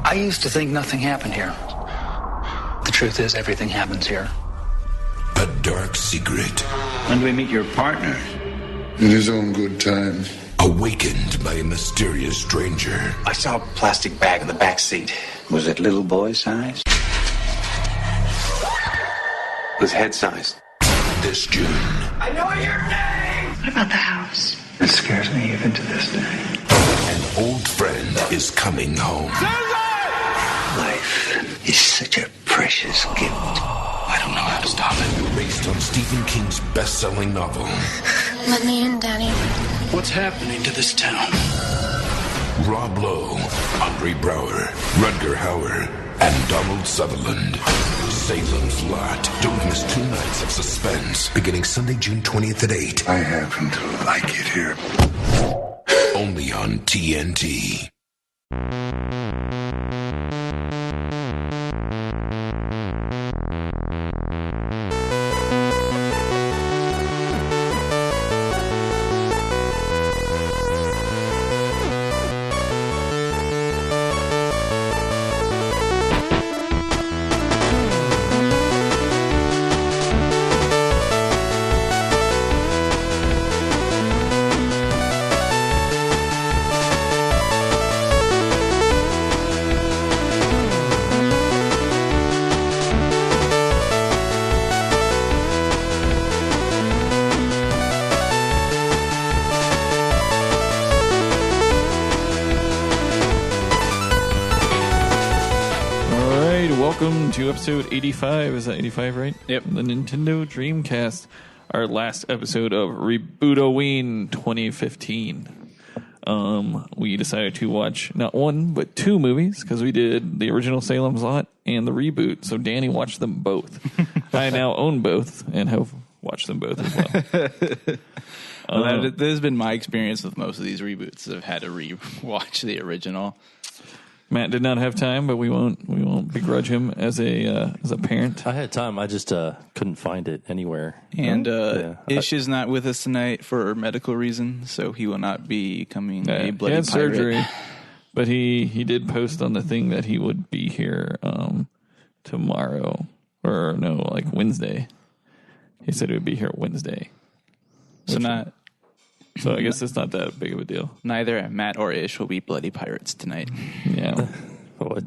I used to think nothing happened here. The truth is, everything happens here. A dark secret. When do we meet your partner? In his own good time. Awakened by a mysterious stranger. I saw a plastic bag in the back seat. Was it little boy size? It was head size. This June. I know your name! What about the house? It scares me even to this day. An old friend is coming home. Life is such a precious gift. I don't know how to stop it. Based on Stephen King's best-selling novel. Let me in, Daddy. What's happening to this town? Rob Lowe, Andre Brower, Rutger Hauer, and Donald Sutherland. Salem's Lot. Don't miss 2 nights of suspense. Beginning Sunday, June 20th at 8. I happen to like it here. Only on TNT. Welcome to episode 85. Is that 85, right? Yep. The Nintendo Dreamcast. Our last episode of Reboot Ween 2015. We decided to watch not one, but 2 movies, because we did the original Salem's Lot and the reboot. So Danny watched them both. I now own both and have watched them both as well. Well, that has been my experience with most of these reboots. I've had to re-watch the original. Matt did not have time, but we won't begrudge him as a parent. I had time. I just couldn't find it anywhere. And Ish is not with us tonight for medical reasons, so he will not be becoming a bloody he had pirate. surgery, but he did post on the thing that he would be here tomorrow, or no, like Wednesday. He said he would be here Wednesday. So I guess it's not that big of a deal. Neither Matt or Ish will be bloody pirates tonight. Yeah. What?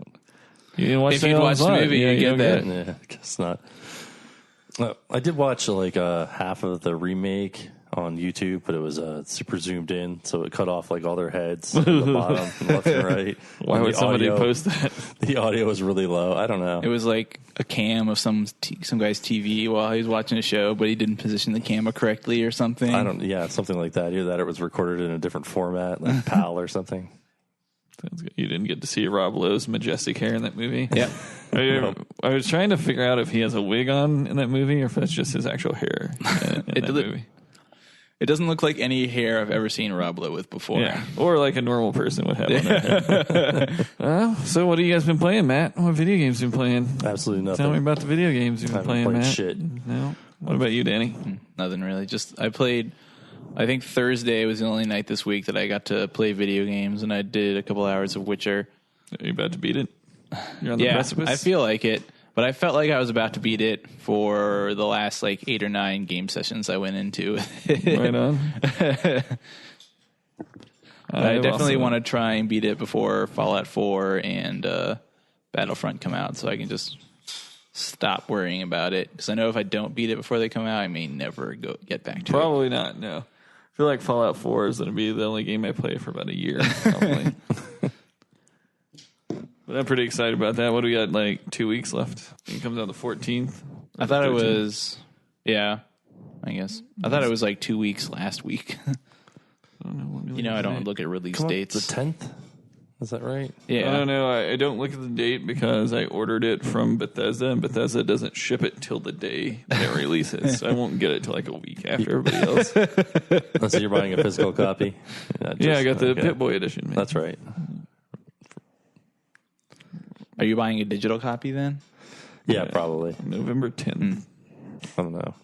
You didn't watch if you'd watched the movie, you'd get that. Yeah, I guess not. I did watch like half of the remake on YouTube, but it was super zoomed in, so it cut off like all their heads at the bottom, left and right. Why would somebody post that? The audio was really low. I don't know. It was like a cam of some guy's TV while he was watching a show, but he didn't position the camera correctly or something. Something like that. Either that or it was recorded in a different format, like PAL or something. Sounds good. You didn't get to see Rob Lowe's majestic hair in that movie? Yeah. I was trying to figure out if he has a wig on in that movie or if that's just his actual hair in that movie. It doesn't look like any hair I've ever seen Rob Lowe with before. Yeah, or like a normal person would have on their head. So what have you guys been playing, Matt? What video games have you been playing? Absolutely nothing. Tell me about the video games you've been playing, Matt. Shit. No. What about you, Danny? Nothing really. I played, I think Thursday was the only night this week that I got to play video games, and I did a couple hours of Witcher. Are you about to beat it? You're on the precipice? I feel like it. But I felt like I was about to beat it for the last 8 or 9 game sessions I went into. Right on. I definitely want to try and beat it before Fallout 4 and Battlefront come out, so I can just stop worrying about it. Because I know if I don't beat it before they come out, I may never get back to it. Probably not, no. I feel like Fallout 4 is going to be the only game I play for about a year, probably. But I'm pretty excited about that. What do we got, 2 weeks left? It comes out the 14th. I thought it was, I guess. I thought it was 2 weeks last week. I don't know. I don't look at release dates. The 10th? Is that right? Yeah. I don't know. I don't look at the date because I ordered it from Bethesda, and Bethesda doesn't ship it till the day that it releases. So I won't get it till a week after everybody else. So you're buying a physical copy? I got the Pip-Boy edition. Man. That's right. Are you buying a digital copy then? Yeah, probably. November 10th. I don't know. Are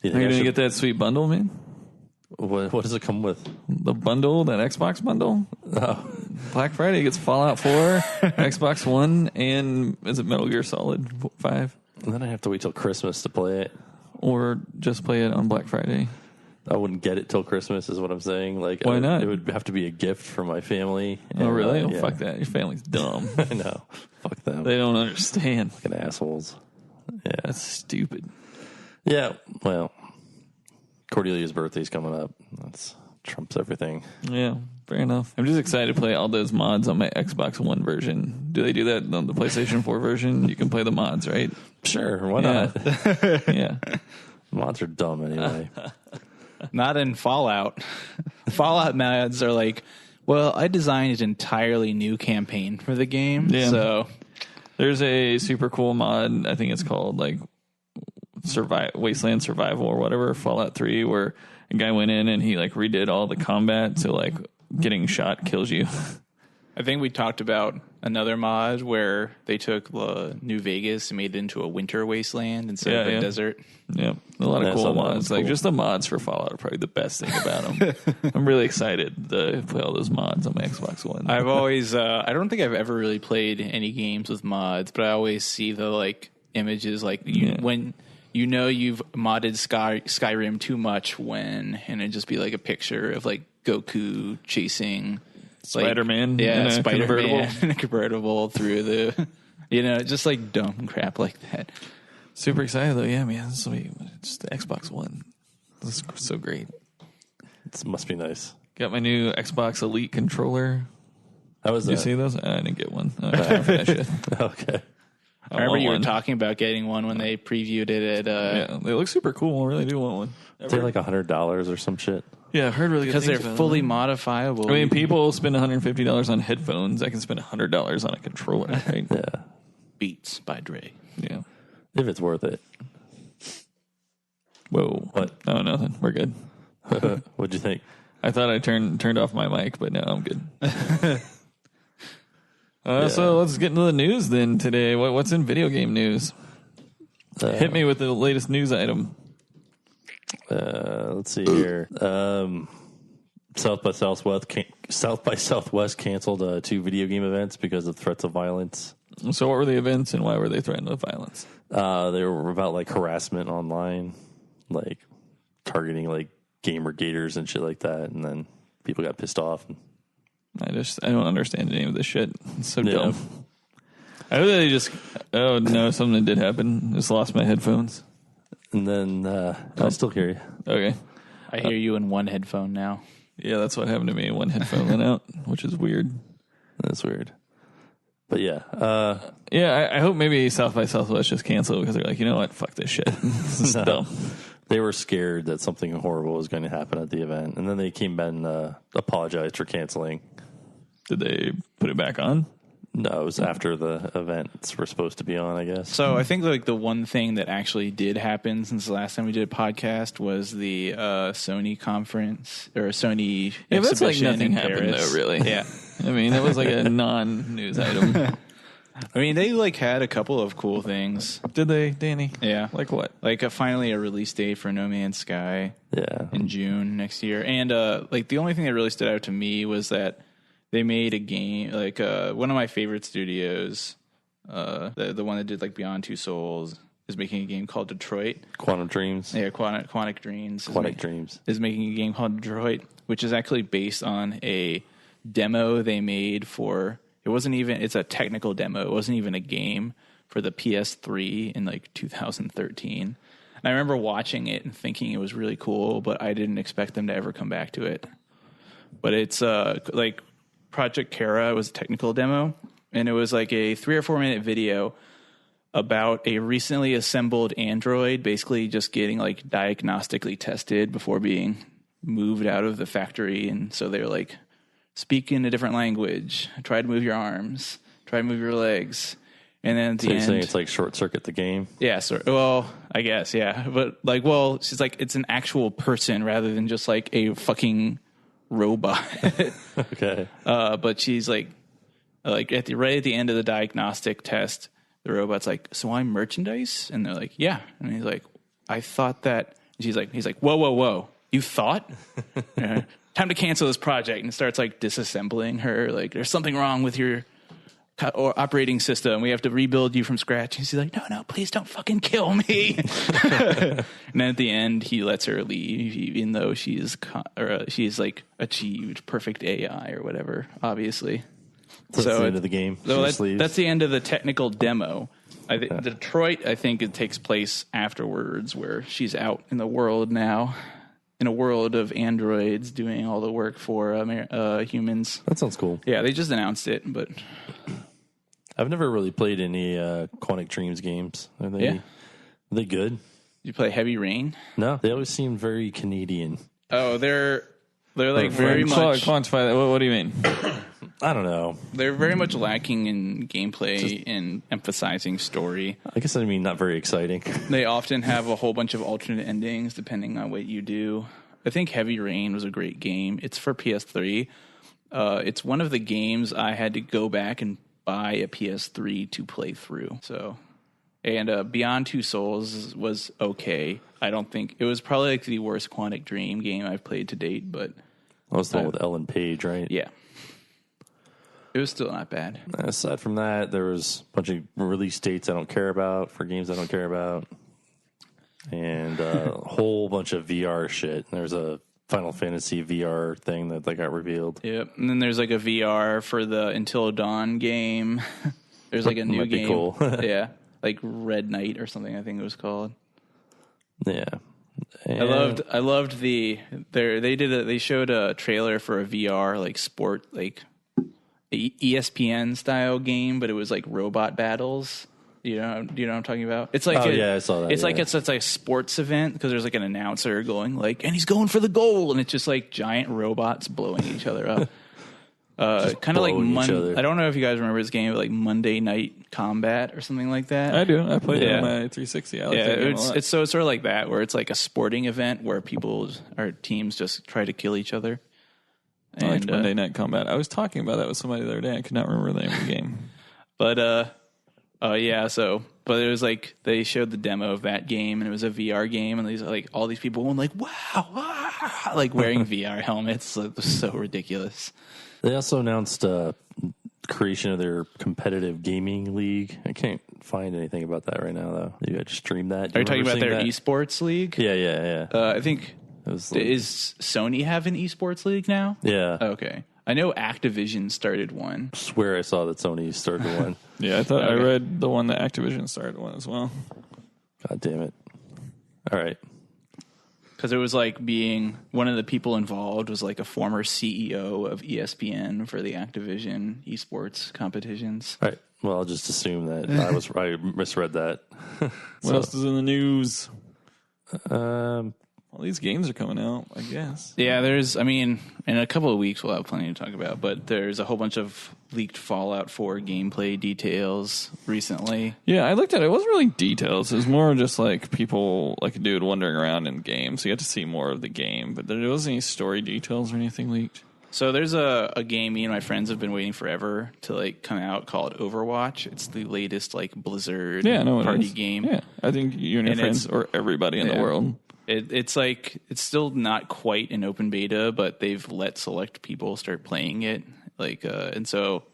you going to get that sweet bundle, man? What does it come with? The bundle, that Xbox bundle? Oh. Black Friday gets Fallout 4, Xbox One, and is it Metal Gear Solid 5? And then I have to wait till Christmas to play it. Or just play it on Black Friday. I wouldn't get it till Christmas, is what I'm saying. Like, why not? It would have to be a gift from my family. Oh, really? Yeah. Fuck that. Your family's dumb. I know. Fuck them. They don't understand. Fucking assholes. Yeah. That's stupid. Yeah, well, Cordelia's birthday's coming up. That's trumps everything. Yeah, fair enough. I'm just excited to play all those mods on my Xbox One version. Do they do that on the PlayStation 4 version? You can play the mods, right? Sure, why not? Yeah. Mods are dumb anyway. Not in Fallout. Fallout mods are like, well, I designed an entirely new campaign for the game. Yeah. So there's a super cool mod, I think it's called like Wasteland Survival or whatever, Fallout 3, where a guy went in and he like redid all the combat, so like getting shot kills you. I think we talked about another mod where they took New Vegas and made it into a winter wasteland instead of a desert. Yeah, a lot of cool mods. Cool. Like just the mods for Fallout are probably the best thing about them. I'm really excited to play all those mods on my Xbox One. I've always, I don't think I've ever really played any games with mods, but I always see the like images like when you know you've modded Skyrim too much and it'd just be like a picture of like Goku chasing Spider-Man, Spider-Man in a convertible through the, just like dumb crap like that. Super excited though, yeah, man. It's just the Xbox One. This is so great. It must be nice. Got my new Xbox Elite controller. How was that? Did you see those? I didn't get one. I time for that shit. Okay. I remember you were talking about getting one when they previewed it at. Yeah, they look super cool. I really do want one. They're like $100 or some shit. Yeah, I heard really good because things they're about fully them. modifiable. I mean, people spend $150 on headphones. I can spend $100 on a controller, right? Yeah. Beats by Dre. Yeah. If it's worth it. Whoa. What? Oh, nothing. We're good. What'd you think? I thought I turned off my mic, but no, I'm good. So let's get into the news then today. What's in video game news? Hit me with the latest news item. Let's see here. South by Southwest canceled 2 video game events because of threats of violence. So what were the events and why were they threatened with violence? They were about like harassment online, like targeting like gamer gators and shit like that, and then people got pissed off. I don't understand any of this shit. It's so dumb. I know they just something did happen. Just lost my headphones. And then I still hear you. Okay. I hear you in one headphone now. Yeah, that's what happened to me. One headphone went out, which is weird. That's weird. But yeah. I hope maybe South by Southwest just canceled because they're like, you know what? Fuck this shit. This is dumb. They were scared that something horrible was going to happen at the event. And then they came back and apologized for canceling. Did they put it back on? No, it was after the events were supposed to be on, I guess. So I think like the one thing that actually did happen since the last time we did a podcast was the Sony conference or Sony exhibition. That's like nothing in happened Paris. though, really. Yeah. I mean, it was like a non-news item. I mean, they like had a couple of cool things. Did they, Danny? Yeah. Like what? Like finally a release date for No Man's Sky. Yeah. In June next year. And like the only thing that really stood out to me was that they made a game, like one of my favorite studios, the one that did like Beyond Two Souls, is making a game called Detroit. Quantum Dreams. Yeah, Quantic Dreams. Dreams is making a game called Detroit, which is actually based on a demo they made for. It's a technical demo. It wasn't even a game for the PS3 in like 2013. And I remember watching it and thinking it was really cool, but I didn't expect them to ever come back to it. But it's like Project Kara was a technical demo, and it was like a 3 or 4 minute video about a recently assembled android basically just getting like diagnostically tested before being moved out of the factory. And so they're like, speak in a different language, try to move your arms, try to move your legs. And then at the end, saying it's like Short Circuit the game? Yeah, well, I guess, yeah. But like, well, she's like, it's an actual person rather than just like a fucking robot. Okay. But she's like right at the end of the diagnostic test, the robot's like, so I'm merchandise? And they're like, yeah. And he's like, I thought that. And he's like, whoa. You thought? time to cancel this project, and starts like disassembling her. Like, there's something wrong with your operating system. We have to rebuild you from scratch. And she's like, no, please don't fucking kill me. And then at the end, he lets her leave, even though she's like achieved perfect AI or whatever, obviously. So that's the end of the game. So that's the end of the technical demo. Detroit, I think it takes place afterwards, where she's out in the world now, in a world of androids doing all the work for humans. That sounds cool. Yeah, they just announced it, but I've never really played any Quantic Dreams games. Are they good? You play Heavy Rain? No, they always seem very Canadian. Oh, they're like very much. Quantify that. What do you mean? I don't know. They're very much lacking in gameplay and emphasizing story. I guess I mean not very exciting. They often have a whole bunch of alternate endings depending on what you do. I think Heavy Rain was a great game. It's for PS3. It's one of the games I had to go back and buy a PS3 to play through. So, and Beyond Two Souls was okay. I don't think it was probably like the worst Quantic Dream game I've played to date, but that was the one with Ellen Page, right? Yeah. It was still not bad. Aside from that, there was a bunch of release dates I don't care about for games I don't care about, and a whole bunch of VR shit. There's a Final Fantasy VR thing that got revealed. Yep, and then there's like a VR for the Until Dawn game. There's like a new game. Cool. Yeah, like Red Knight or something, I think it was called. Yeah. And I loved they showed a trailer for a VR like sport like ESPN style game, but it was like robot battles. Do you know what I'm talking about? It's like I saw that. It's like it's a sports event because there's like an announcer going like, and he's going for the goal, and it's just like giant robots blowing each other up. Kind of like I don't know if you guys remember this game, like Monday Night Combat or something like that. I do. I played it on my 360. I like that game a lot. It's sort of like that, where it's like a sporting event where teams just try to kill each other. I liked Monday Night Combat. I was talking about that with somebody the other day. I could not remember the name of the game. But it was like they showed the demo of that game, and it was a VR game, and these like all these people went like, wow, like wearing VR helmets. It was so ridiculous. They also announced creation of their competitive gaming league. I can't find anything about that right now, though. Maybe I just streamed that. Are you talking about their esports league? Yeah. I think is Sony have an esports league now? Yeah. Okay. I know Activision started one. I swear I saw that Sony started one. Yeah, I thought I read the one that Activision started one as well. God damn it. All right. Because it was like being one of the people involved was like a former CEO of ESPN for the Activision esports competitions. All right. Well, I'll just assume that I misread that. What else is in the news? All these games are coming out, I guess. Yeah, in a couple of weeks we'll have plenty to talk about, but there's a whole bunch of leaked Fallout 4 gameplay details recently. Yeah, I looked at it. It wasn't really details. It was more just like people, like a dude wandering around in games. So you got to see more of the game, but there wasn't any story details or anything leaked. So there's a game me and my friends have been waiting forever to like come out called Overwatch. It's the latest like Blizzard party game. Yeah, I think you and your friends or everybody in the world. It's still not quite an open beta, but they've let select people start playing it. And so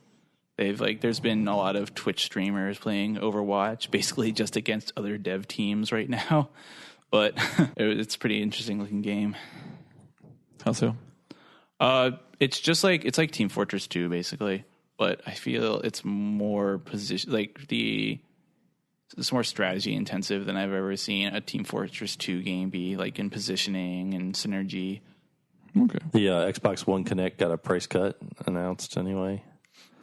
they've there's been a lot of Twitch streamers playing Overwatch, basically just against other dev teams right now. But it's a pretty interesting looking game. How so? It's like Team Fortress 2 basically, but I feel it's more it's more strategy intensive than I've ever seen a Team Fortress 2 game be, like in positioning and synergy. Okay. The Xbox One Kinect got a price cut announced anyway.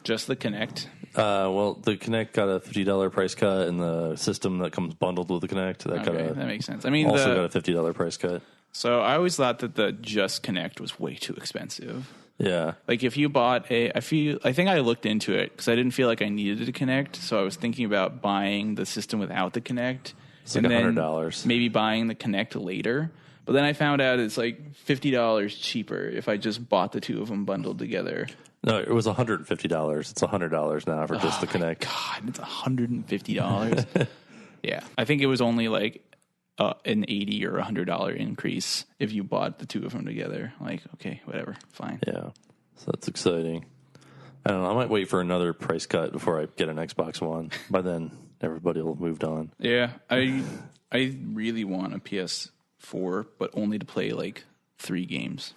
Just the Kinect? Well, the Kinect got a $50 price cut, and the system that comes bundled with the Kinect that makes sense. Also got a $50 price cut. So I always thought that the Just Kinect was way too expensive. Yeah. Like if you bought I think I looked into it because I didn't feel like I needed a Kinect, so I was thinking about buying the system without the Kinect. It's like $100. Maybe buying the Kinect later. But then I found out it's like $50 cheaper if I just bought the two of them bundled together. No, it was $150. It's $100 now for just the Kinect. God, it's $150. Yeah. I think it was only like an $80 or $100 increase if you bought the two of them together. Like, okay, whatever, fine. Yeah, so that's exciting. I don't know. I might wait for another price cut before I get an Xbox One. By then, everybody will have moved on. Yeah, I really want a PS4, but only to play like 3 games.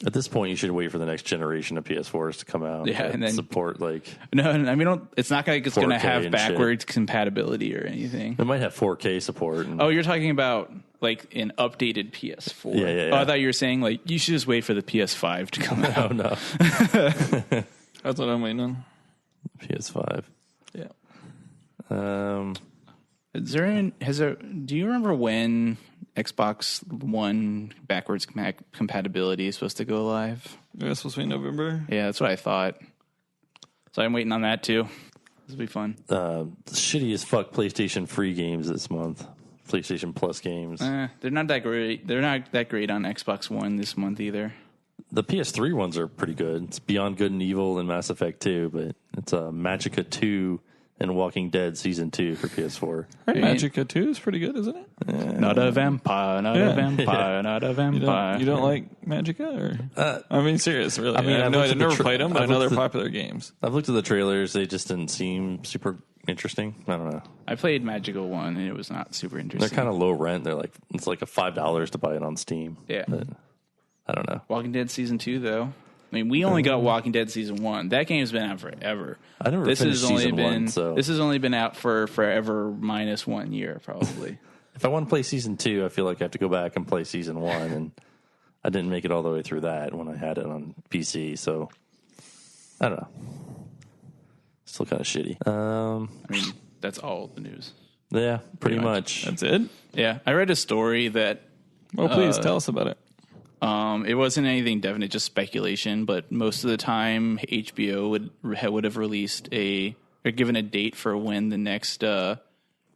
At this point, you should wait for the next generation of PS4s to come out. Yeah, and then support like no. I mean, it's not like it's going to have backwards shit. compatibility or anything. It might have 4K support. Oh, you're talking about like an updated PS4. Yeah. Oh, I thought you were saying like you should just wait for the PS5 to come out. No. That's what I'm waiting on. PS5. Yeah. Do you remember when Xbox One backwards compatibility is supposed to go live? Yeah, it's supposed to be in November. Yeah, that's what I thought. So I'm waiting on that too. This will be fun. Shitty as fuck PlayStation free games this month. PlayStation Plus games. They're not that great. They're not that great on Xbox One this month either. The PS3 ones are pretty good. It's Beyond Good and Evil and Mass Effect 2, but it's Magica 2 and Walking Dead Season 2 for PS4. Right, Magica 2 is pretty good, isn't it? Not a vampire, not a vampire, not a vampire. You don't like Magica? Or? I mean, serious, really. I've never played them, but I know they're popular games. I've looked at the trailers. They just didn't seem super interesting. I don't know. I played Magical 1, and it was not super interesting. They're kind of low rent. It's like a $5 to buy it on Steam. Yeah. But I don't know. Walking Dead Season 2, though. I mean, we only got Walking Dead Season 1. That game's been out forever. I never finished Season 1, so... This has only been out for forever minus 1 year, probably. If I want to play Season 2, I feel like I have to go back and play Season 1, and I didn't make it all the way through that when I had it on PC, so... I don't know. Still kind of shitty. I mean, that's all the news. Yeah, pretty much. That's it? Yeah. I read a story that... Well, please tell us about it. It wasn't anything definite, just speculation. But most of the time, HBO would have released or given a date for when the next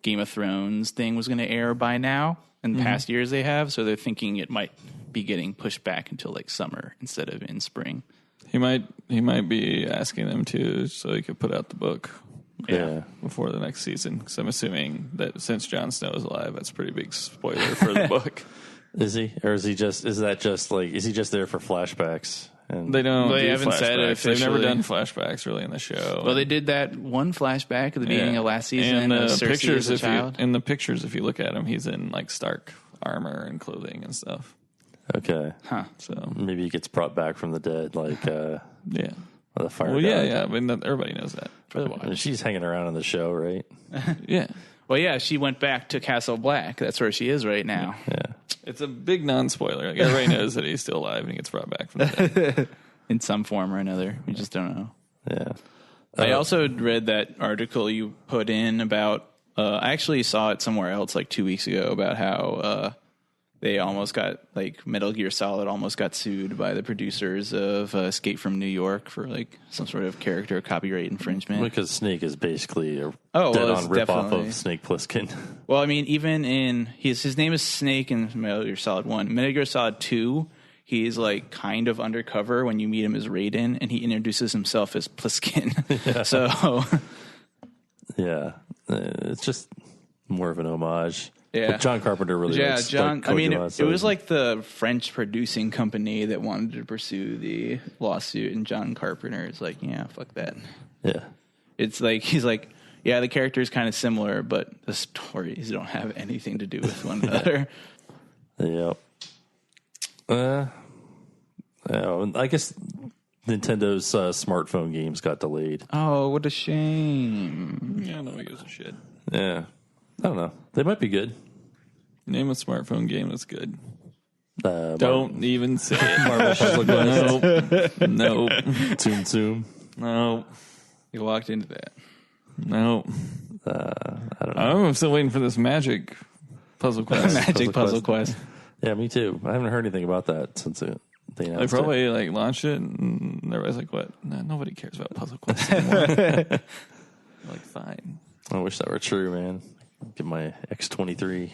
Game of Thrones thing was going to air by now. In the past years, they have, so they're thinking it might be getting pushed back until like summer instead of in spring. He might be asking them to, so he could put out the book. Yeah, before the next season. Because I'm assuming that since Jon Snow is alive, that's a pretty big spoiler for the book. Is he, or is he just there for flashbacks? And they don't. They do haven't said it. They've never done flashbacks really in the show. Well, they did that one flashback at the beginning of last season. And Cersei pictures, as a child. in the pictures, if you look at him, he's in like Stark armor and clothing and stuff. Okay, So maybe he gets brought back from the dead, like yeah. The fire. Well, yeah. I mean, everybody knows that. For the watch. She's hanging around in the show, right? Yeah. Well, yeah, she went back to Castle Black. That's where she is right now. Yeah. It's a big non-spoiler. Like, everybody knows that he's still alive and he gets brought back from the dead. In some form or another. We just don't know. Yeah. I also read that article you put in about... I actually saw it somewhere else like 2 weeks ago about how they almost got... Like, Metal Gear Solid almost got sued by the producers of Escape from New York for like some sort of character copyright infringement. Because Snake is basically a dead-on ripoff of Snake Plissken. Well, I mean, even in... His name is Snake in Metal Gear Solid 1. Metal Gear Solid 2... He's like kind of undercover when you meet him as Raiden, and he introduces himself as Pliskin. Yeah. So, yeah, it's just more of an homage. Yeah, but John Carpenter really. Yeah, likes, John. I mean, it was like the the French producing company that wanted to pursue the lawsuit, and John Carpenter is like, yeah, fuck that. Yeah, it's like he's like, yeah, the character is kind of similar, but the stories don't have anything to do with one another. Yep. I guess Nintendo's smartphone games got delayed. Oh, what a shame. Yeah, nobody gives a shit. Yeah. I don't know. They might be good. Name a smartphone game that's good. Don't even say it. Marvel Puzzle Quest. Nope. Tsum Tsum. No. You walked into that. No. I don't know. I'm still waiting for this Magic Puzzle Quest. Magic Puzzle Quest. Yeah, me too. I haven't heard anything about that since they announced They probably like launched it, and everybody's like, "What? Nah, nobody cares about Puzzle Quest anymore." Like, fine. I wish that were true, man. Get my X23.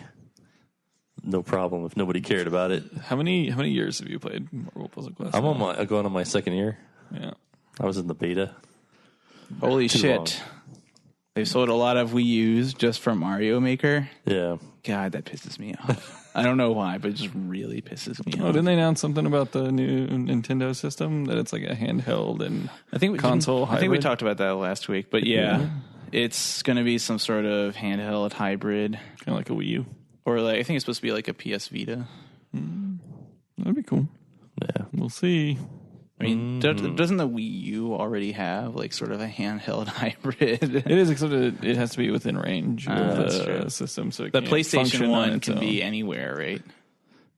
No problem if nobody cared about it. How many years have you played Marvel Puzzle Quest? I'm going on my second year. Yeah, I was in the beta. Holy Too shit! long. They sold a lot of Wii U's just for Mario Maker. Yeah. God, that pisses me off. I don't know why, but it just really pisses me off. Didn't they announce something about the new Nintendo system that it's like a handheld and console hybrid? I think we talked about that last week, but yeah. It's going to be some sort of handheld hybrid. Kind of like a Wii U. Or like I think it's supposed to be like a PS Vita. That'd be cool. Yeah. We'll see. I mean, doesn't the Wii U already have like sort of a handheld hybrid? It is, except it has to be within range of the system. So the PlayStation 1 can be anywhere, right?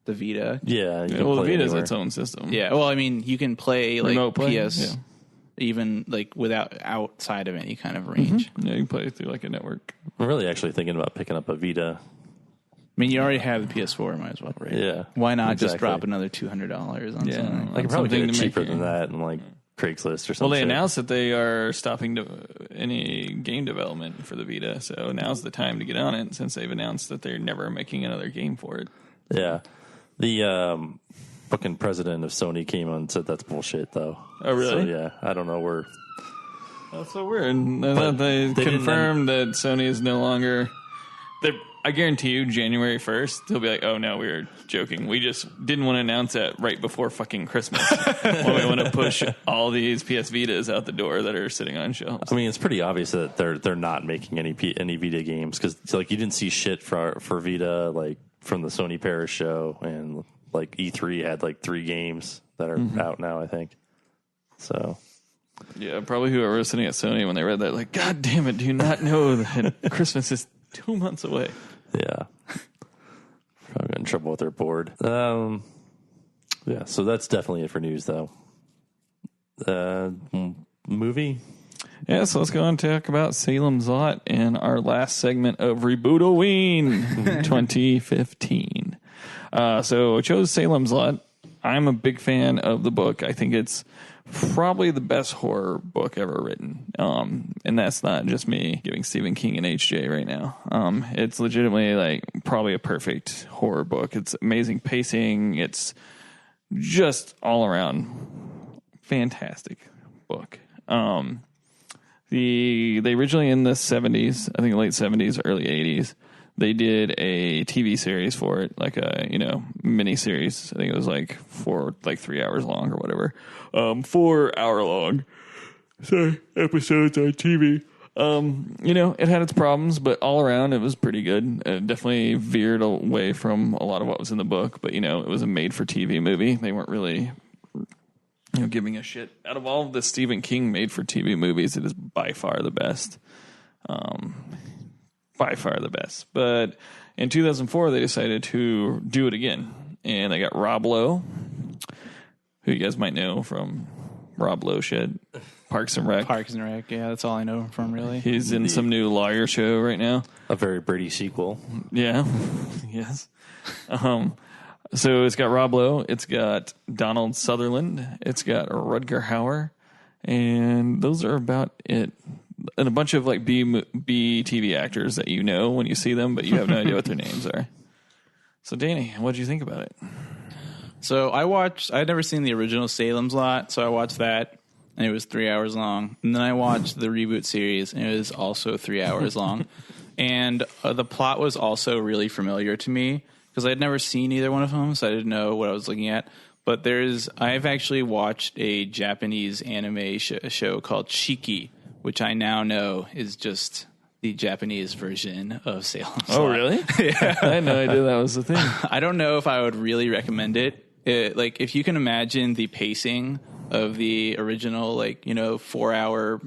The Vita. Yeah. The Vita is its own system. Yeah. Well, I mean, you can play like Remote play? PS, even like outside of any kind of range. Yeah, you can play through like a network. I'm really actually thinking about picking up a Vita. I mean, you already have the PS4, might as well, right? Yeah. Why not just drop another $200 on something? I could probably get it cheaper than that and like Craigslist or something. Well, they announced that they are stopping any game development for the Vita, so now's the time to get on it since they've announced that they're never making another game for it. Yeah. The fucking president of Sony came on and said that's bullshit, though. Oh, really? So, yeah, I don't know where. That's so weird. They confirmed that Sony is no longer... I guarantee you, January 1st, they'll be like, oh, no, we were joking. We just didn't want to announce that right before fucking Christmas. When we want to push all these PS Vitas out the door that are sitting on shelves. I mean, it's pretty obvious that they're not making any Vita games because like you didn't see shit for Vita like from the Sony Paris show, and like E3 had like 3 games that are out now, I think. So... Yeah, probably whoever was sitting at Sony when they read that, like, God damn it, do you not know that Christmas is 2 months away? Yeah. Probably got in trouble with their board. Yeah, so that's definitely it for news, though. Movie? Yeah, so let's go on and talk about Salem's Lot in our last segment of Reboot Ween 2015. So I chose Salem's Lot. I'm a big fan of the book. I think it's probably the best horror book ever written. And that's not just me giving Stephen King an HJ right now. It's legitimately like probably a perfect horror book. It's amazing pacing. It's just all around fantastic book. They originally in the 70s, I think late 70s, early 80s, they did a TV series for it, like a, mini series. I think it was like 3 hours long or whatever. 4 hour long. Sorry, episodes on TV. It had its problems, but all around it was pretty good. It definitely veered away from a lot of what was in the book, but it was a made for TV movie. They weren't really giving a shit. Out of all of the Stephen King made for TV movies, it is by far the best. By far the best. But in 2004, they decided to do it again. And they got Rob Lowe, who you guys might know from Rob Lowe shit. Parks and Rec. Parks and Rec, yeah, that's all I know from, really. He's in some new lawyer show right now. A very Brady sequel. Yeah. Yes. So it's got Rob Lowe. It's got Donald Sutherland. It's got Rutger Hauer. And those are about it. And a bunch of like B TV actors that you know when you see them, but you have no idea what their names are. So Danny, what did you think about it? So I'd never seen the original Salem's Lot, so I watched that, and it was 3 hours long. And then I watched the Reboot series, and it was also 3 hours long. And the plot was also really familiar to me, because I had never seen either one of them, so I didn't know what I was looking at. But I've actually watched a Japanese anime show called Shiki, which I now know is just the Japanese version of Salem's Lot. Oh, really? Yeah. I had no idea that was the thing. I don't know if I would really recommend it. Like, if you can imagine the pacing of the original, 4 hour,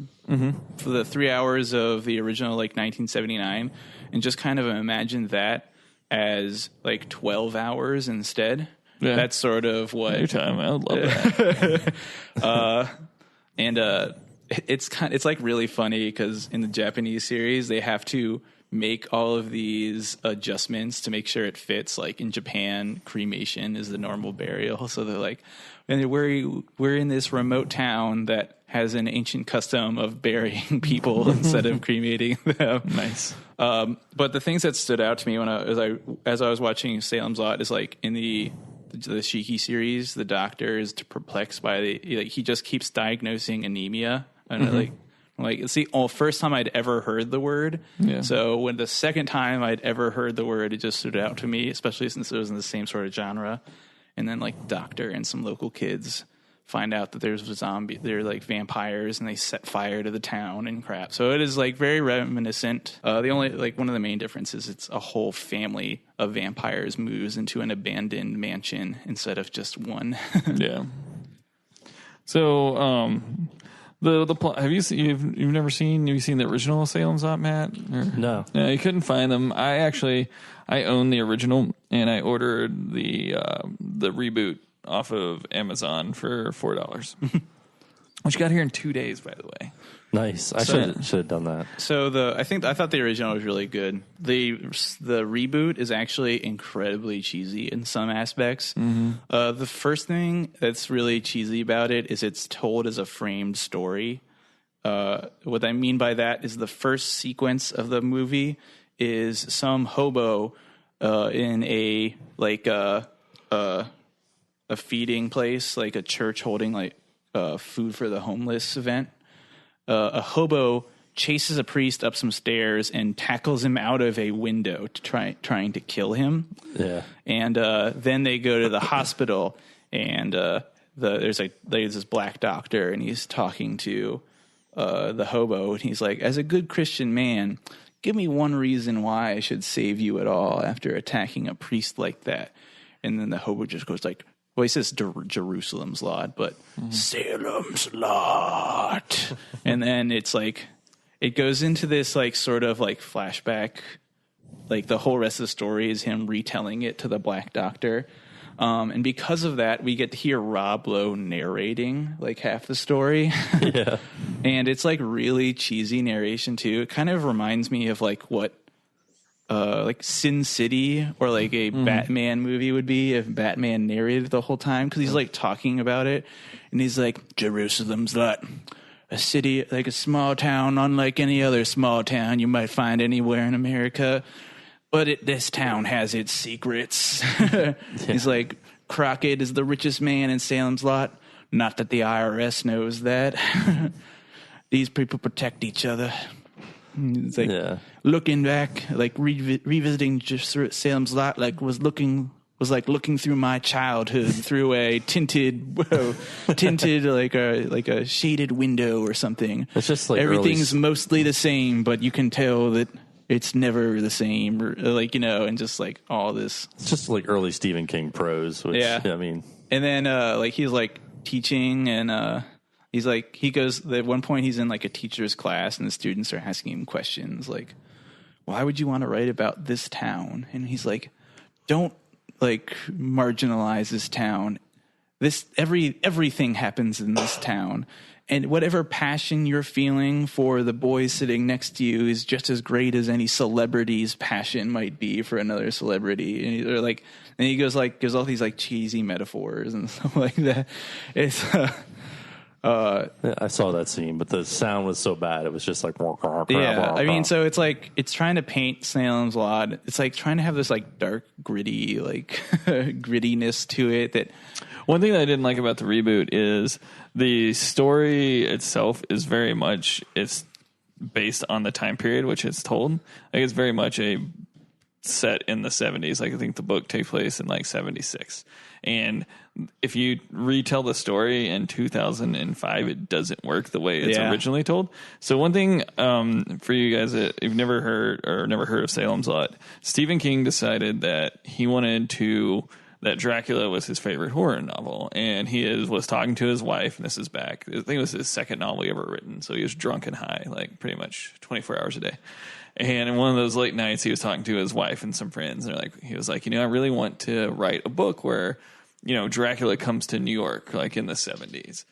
for the 3 hours of the original, 1979, and just kind of imagine that as, 12 hours instead. Yeah. That's sort of what... Your time, I would love that. It's really funny because in the Japanese series they have to make all of these adjustments to make sure it fits. Like in Japan, cremation is the normal burial, so they're like, and we're in this remote town that has an ancient custom of burying people instead of cremating them. Nice. But the things that stood out to me as I was watching Salem's Lot is like in the Shiki series, the doctor is perplexed by he just keeps diagnosing anemia. I don't know, Like, it's the first time I'd ever heard the word. Yeah. So when the second time I'd ever heard the word, it just stood out to me, especially since it was in the same sort of genre. And then, like, Doctor and some local kids find out that they're like vampires, and they set fire to the town and crap. So it is like very reminiscent. The only, like, one of the main differences, it's a whole family of vampires moves into an abandoned mansion instead of just one. Yeah. So, the plot. Have you seen? You've never seen? Have you seen the original Salem's Lot, Matt? No. No, you couldn't find them. I own the original, and I ordered the reboot off of Amazon for $4, which got here in 2 days, by the way. Nice. I should have done that. So I thought the original was really good. The reboot is actually incredibly cheesy in some aspects. Mm-hmm. The first thing that's really cheesy about it is it's told as a framed story. What I mean by that is the first sequence of the movie is some hobo in a feeding place, like a church holding like food for the homeless event. A hobo chases a priest up some stairs and tackles him out of a window to trying to kill him. Yeah. And then they go to the hospital, and there's this black doctor, and he's talking to the hobo, and he's like, "As a good Christian man, give me one reason why I should save you at all after attacking a priest like that." And then the hobo just goes like, well, he says Jerusalem's Lot, but Salem's Lot. And then it's like, it goes into this like sort of like flashback. Like the whole rest of the story is him retelling it to the black doctor. And because of that, we get to hear Rob Lowe narrating like half the story. Yeah. And it's like really cheesy narration too. It kind of reminds me of like what like Sin City or like a Batman movie would be if Batman narrated the whole time, because he's like talking about it, and he's like, Jerusalem's Lot, a city like a small town unlike any other small town you might find anywhere in America, but this town has its secrets. He's like, Crockett is the richest man in Salem's Lot, not that the IRS knows that. These people protect each other. It's like looking back, like revisiting just Salem's Lot, like was like looking through my childhood through a tinted like a shaded window or something. It's just like everything's mostly the same, but you can tell that it's never the same, or like, you know, and just like all this. It's just like early Stephen King prose. Which, yeah, I mean, and then like he's like teaching and. He's like, he goes, at one point he's in like a teacher's class and the students are asking him questions like, why would you want to write about this town? And he's like, don't like marginalize this town. Everything happens in this town. And whatever passion you're feeling for the boy sitting next to you is just as great as any celebrity's passion might be for another celebrity. And he goes all these like cheesy metaphors and stuff like that. It's, I saw that scene, but the sound was so bad. It was just like, yeah. I mean, so it's like, it's trying to paint Salem's Lot. It's like trying to have this like dark, gritty, like grittiness to it. That one thing that I didn't like about the reboot is the story itself is very much, it's based on the time period which it's told. Like it's very much a set in the 70s. Like I think the book takes place in like 76. And if you retell the story in 2005, it doesn't work the way it's originally told. So one thing for you guys that you've never heard of Salem's Lot, Stephen King decided that he wanted that Dracula was his favorite horror novel, and he was talking to his wife, and this is back, I think it was his second novel he ever written, so he was drunk and high, like pretty much 24 hours a day. And in one of those late nights, he was talking to his wife and some friends, and he was like, I really want to write a book where, Dracula comes to New York, like in the 70s.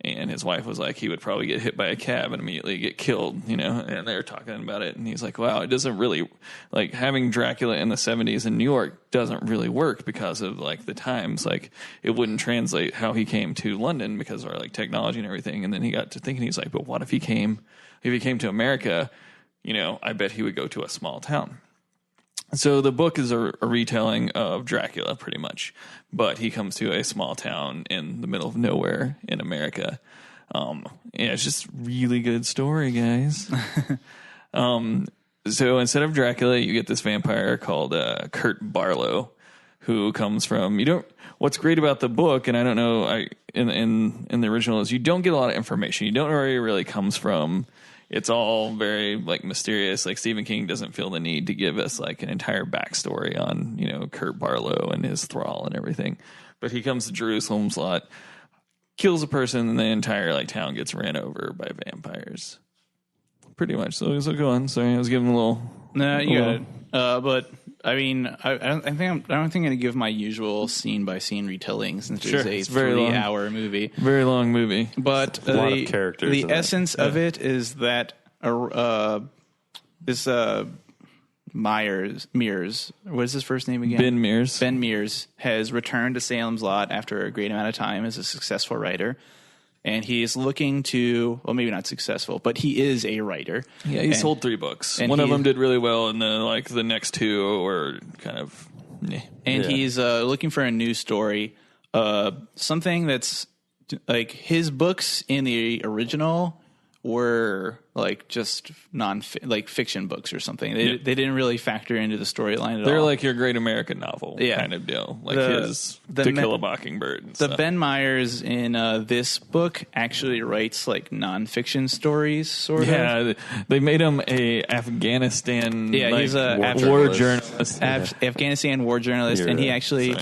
And his wife was like, he would probably get hit by a cab and immediately get killed, and they were talking about it. And he's like, wow, it doesn't really, like having Dracula in the 70s in New York doesn't really work because of like the times. Like it wouldn't translate how he came to London because of our like technology and everything. And then he got to thinking, he's like, but what if he came to America, I bet he would go to a small town. So the book is a retelling of Dracula pretty much, but he comes to a small town in the middle of nowhere in America. It's just really good story, guys. So instead of Dracula, you get this vampire called Kurt Barlow, who comes from what's great about the book, and I don't know, in the original, is you don't get a lot of information. You don't know where he really comes from. It's all very like mysterious. Like Stephen King doesn't feel the need to give us like an entire backstory on Kurt Barlow and his thrall and everything. But he comes to Jerusalem's lot, kills a person, and the entire like town gets ran over by vampires. Pretty much. So go on. Sorry, I was giving a little. No, you got it. But I mean, I don't think I'm going to give my usual scene by scene retelling since it's a 3-hour movie, very long movie. But a lot of characters. The essence of it is that this Mears, what is his first name again? Ben Mears. Ben Mears has returned to Salem's Lot after a great amount of time as a successful writer. And he's looking to, well, maybe not successful, but he is a writer. Yeah, he sold 3 books. One of them did really well, and the next 2 were kind of. And he's looking for a new story, something that's like his books in the original were like just fiction books or something. They didn't really factor into the storyline at all. They're like your great American novel kind of deal, like his To Kill a Mockingbird. And stuff. Ben Myers in this book actually writes like nonfiction stories, sort of. Yeah, they made him a Afghanistan. Yeah, he's a war journalist. Afghanistan war journalist, and he actually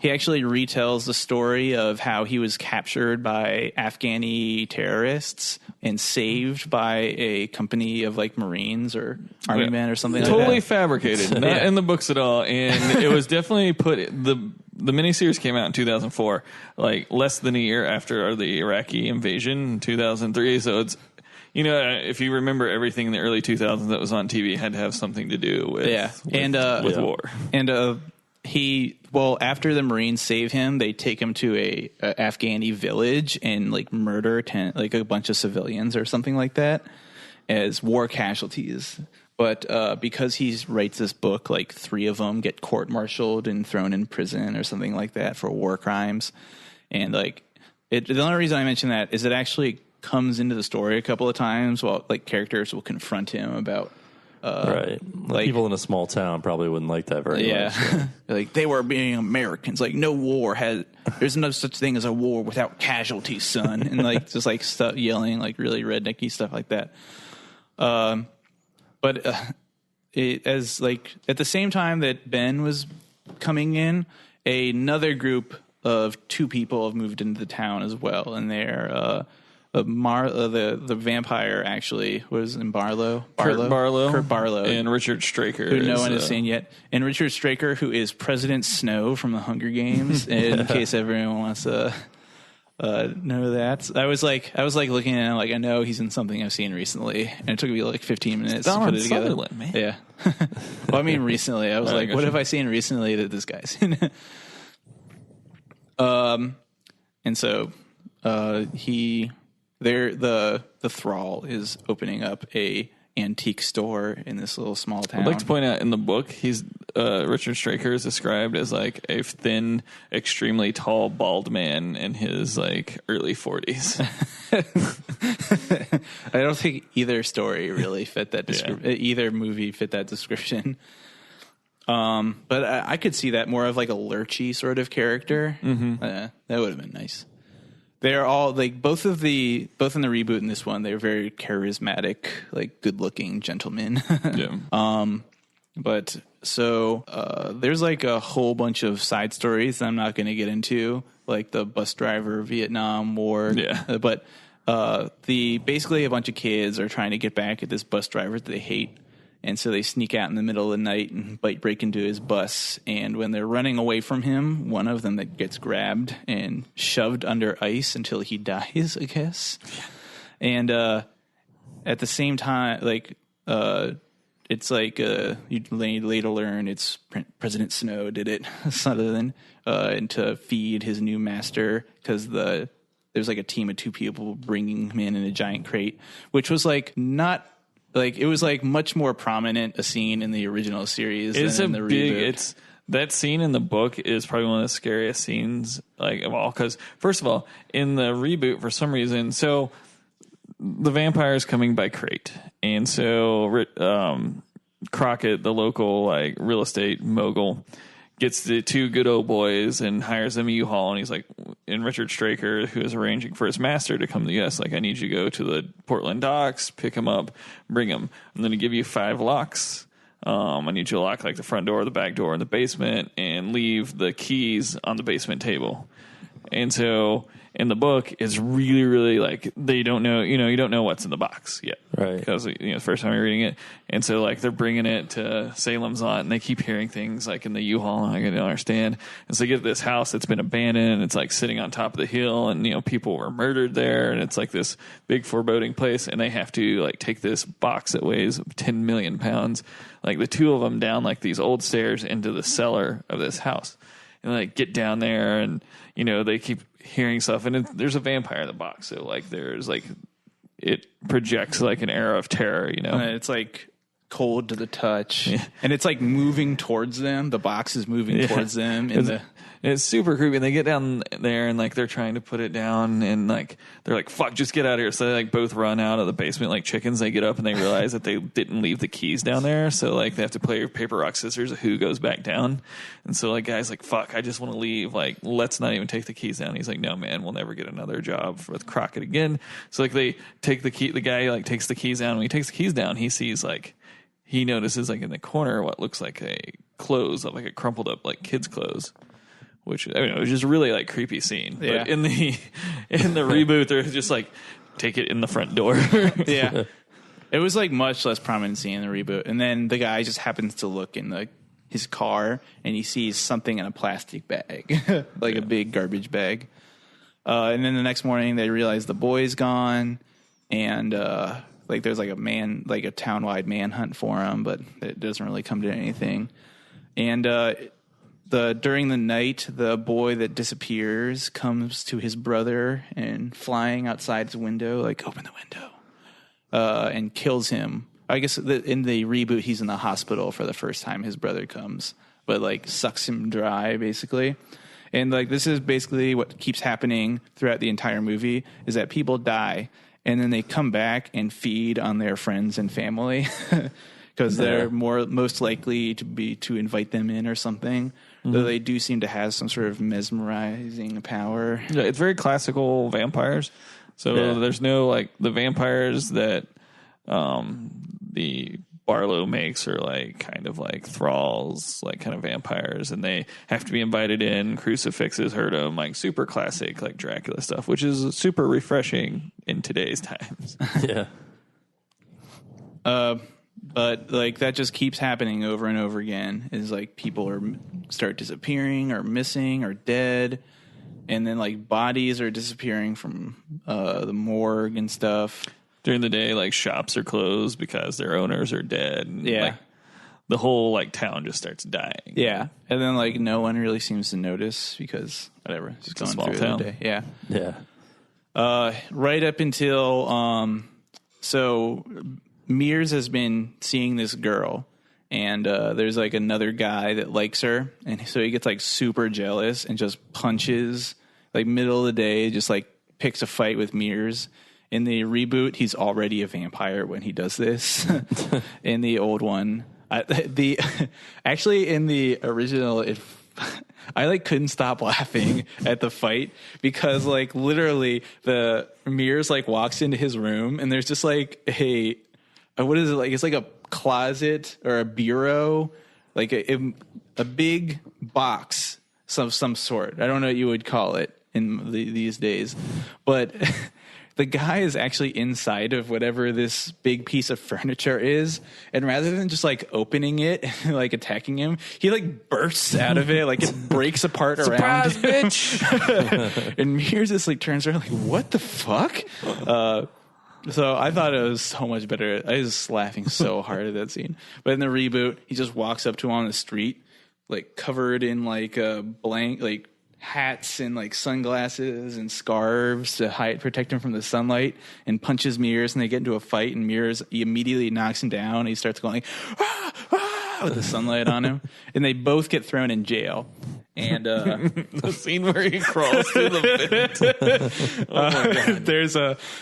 retells the story of how he was captured by Afghani terrorists and saved by a company of like Marines or Army men or something like that. Totally fabricated. Not in the books at all. And it was definitely the miniseries came out in 2004, like less than a year after the Iraqi invasion in 2003. So it's, if you remember everything in the early 2000s that was on TV had to have something to do with war. And after the Marines save him, they take him to a Afghani village and like murder a bunch of civilians or something like that as war casualties. But because he writes this book, like 3 of them get court-martialed and thrown in prison or something like that for war crimes. And like the only reason I mention that is it actually comes into the story a couple of times while like characters will confront him about. Right. Like people in a small town probably wouldn't like that very much. Yeah. Like they were being Americans. Like there's no such thing as a war without casualties, son. And like just like stuff yelling like really rednecky stuff like that. But as like at the same time that Ben was coming in, another group of 2 people have moved into the town as well, and they're the vampire actually was in Kurt Barlow, and Richard Straker, who no one has seen yet, and Richard Straker, who is President Snow from the Hunger Games. In case everyone wants to know that, I was like looking at him like I know he's in something I've seen recently, and it took me like 15 minutes to put it together. Sutherland, man. Yeah, well, I mean recently, I was like, what have I seen recently that this guy's in? And so the thrall is opening up a antique store in this little small town. I'd like to point out in the book, he's Richard Straker is described as like a thin, extremely tall, bald man in his like early 40s. I don't think either story really fit that either movie fit that description. But I could see that more of like a lurchy sort of character. Mm-hmm. That would have been nice. They're all like both in the reboot and this one. They're very charismatic, like good-looking gentlemen. Yeah. But so there's like a whole bunch of side stories that I'm not going to get into, like the bus driver, Vietnam War. Yeah. But basically a bunch of kids are trying to get back at this bus driver that they hate. And so they sneak out in the middle of the night and break into his bus. And when they're running away from him, one of them that gets grabbed and shoved under ice until he dies, I guess. And at the same time, like it's like you later learn it's President Snow did it, Sutherland, and to feed his new master because there's like a team of 2 people bringing him in a giant crate, which was like not. Like it was like much more prominent a scene in the original series than in the reboot. that scene in the book is probably one of the scariest scenes like of all. Because first of all, in the reboot, for some reason, so the vampire is coming by crate, and so Crockett, the local like real estate mogul, gets the two good old boys and hires them a U-Haul, and he's like, and Richard Straker, who is arranging for his master to come to the U.S., like, I need you to go to the Portland docks, pick him up, bring him. I'm going to give you 5 locks. I need you to lock like the front door, the back door, and the basement, and leave the keys on the basement table. And so in the book, it's really, really like they don't know, you don't know what's in the box yet. Right. Because, the first time you're reading it. And so, like, they're bringing it to Salem's lot, and they keep hearing things like in the U-Haul, and I don't understand. And so they get this house that's been abandoned, and it's like sitting on top of the hill, and, people were murdered there, and it's like this big foreboding place, and they have to, like, take this box that weighs 10 million pounds, like the two of them down, like, these old stairs into the cellar of this house. And, like, get down there, and, they keep hearing stuff, and there's a vampire in the box, so like there's like it projects like an era of terror, And it's like cold to the touch, and it's like moving towards them. The box is moving towards them, it's super creepy. And they get down there, and like they're trying to put it down, and like they're like, "Fuck, just get out of here!" So they like both run out of the basement like chickens. They get up and they realize that they didn't leave the keys down there, so like they have to play paper rock scissors who goes back down. And so like guys like, "Fuck, I just want to leave. Like, let's not even take the keys down." He's like, "No, man, we'll never get another job with Crockett again." So like they take the key. The guy like takes the keys down. When he takes the keys down, he sees like he notices like in the corner what looks like a clothes, like a crumpled up like kids' clothes. Which it was just a really like creepy scene. Yeah. But in the reboot, they're just like take it in the front door. Yeah, it was like much less prominent scene in the reboot. And then the guy just happens to look in his car, and he sees something in a plastic bag, like a big garbage bag. And then the next morning, they realize the boy's gone, and like there's like a townwide manhunt for him, but it doesn't really come to anything. And during the night, the boy that disappears comes to his brother and flying outside his window, like, open the window, and kills him. I guess in the reboot, he's in the hospital for the first time his brother comes, but like sucks him dry, basically. And like this is basically what keeps happening throughout the entire movie is that people die and then they come back and feed on their friends and family because they're most likely to invite them in or something. Though they do seem to have some sort of mesmerizing power. Yeah, it's very classical vampires. So there's no like the vampires that the Barlow makes are like kind of like thralls, like kind of vampires, and they have to be invited in. Crucifixes hurt them, like super classic like Dracula stuff, which is super refreshing in today's times. Yeah. But like that just keeps happening over and over again. Is like people start disappearing or missing or dead, and then like bodies are disappearing from the morgue and stuff. During the day, like shops are closed because their owners are dead. And, like, the whole like town just starts dying. Yeah, and then like no one really seems to notice because whatever, it's going small through town. the day. Yeah, Yeah. right up until so Mears has been seeing this girl, and there's like another guy that likes her, and so he gets like super jealous and just punches like middle of the day, just like picks a fight with Mears. In the reboot, he's already a vampire when he does this. In the old one, actually in the original, I like couldn't stop laughing at the fight because like literally the Mears like walks into his room and there's just like what is it like? It's like a closet or a bureau, like a big box of some sort. I don't know what you would call it in these days, but the guy is actually inside of whatever this big piece of furniture is, and rather than just like opening it and like attacking him, he like bursts out of it, like it breaks apart around. Surprise, bitch! And Mears just like turns around like, what the fuck? So I thought it was so much better. I was laughing so hard at that scene. But in the reboot, he just walks up to him on the street, like covered in like a like hats and like sunglasses and scarves to protect him from the sunlight, and punches Mears, and they get into a fight, and Mears he immediately knocks him down. And he starts going, ah, ah, with the sunlight on him, and they both get thrown in jail. And the scene where he crawls through the vent.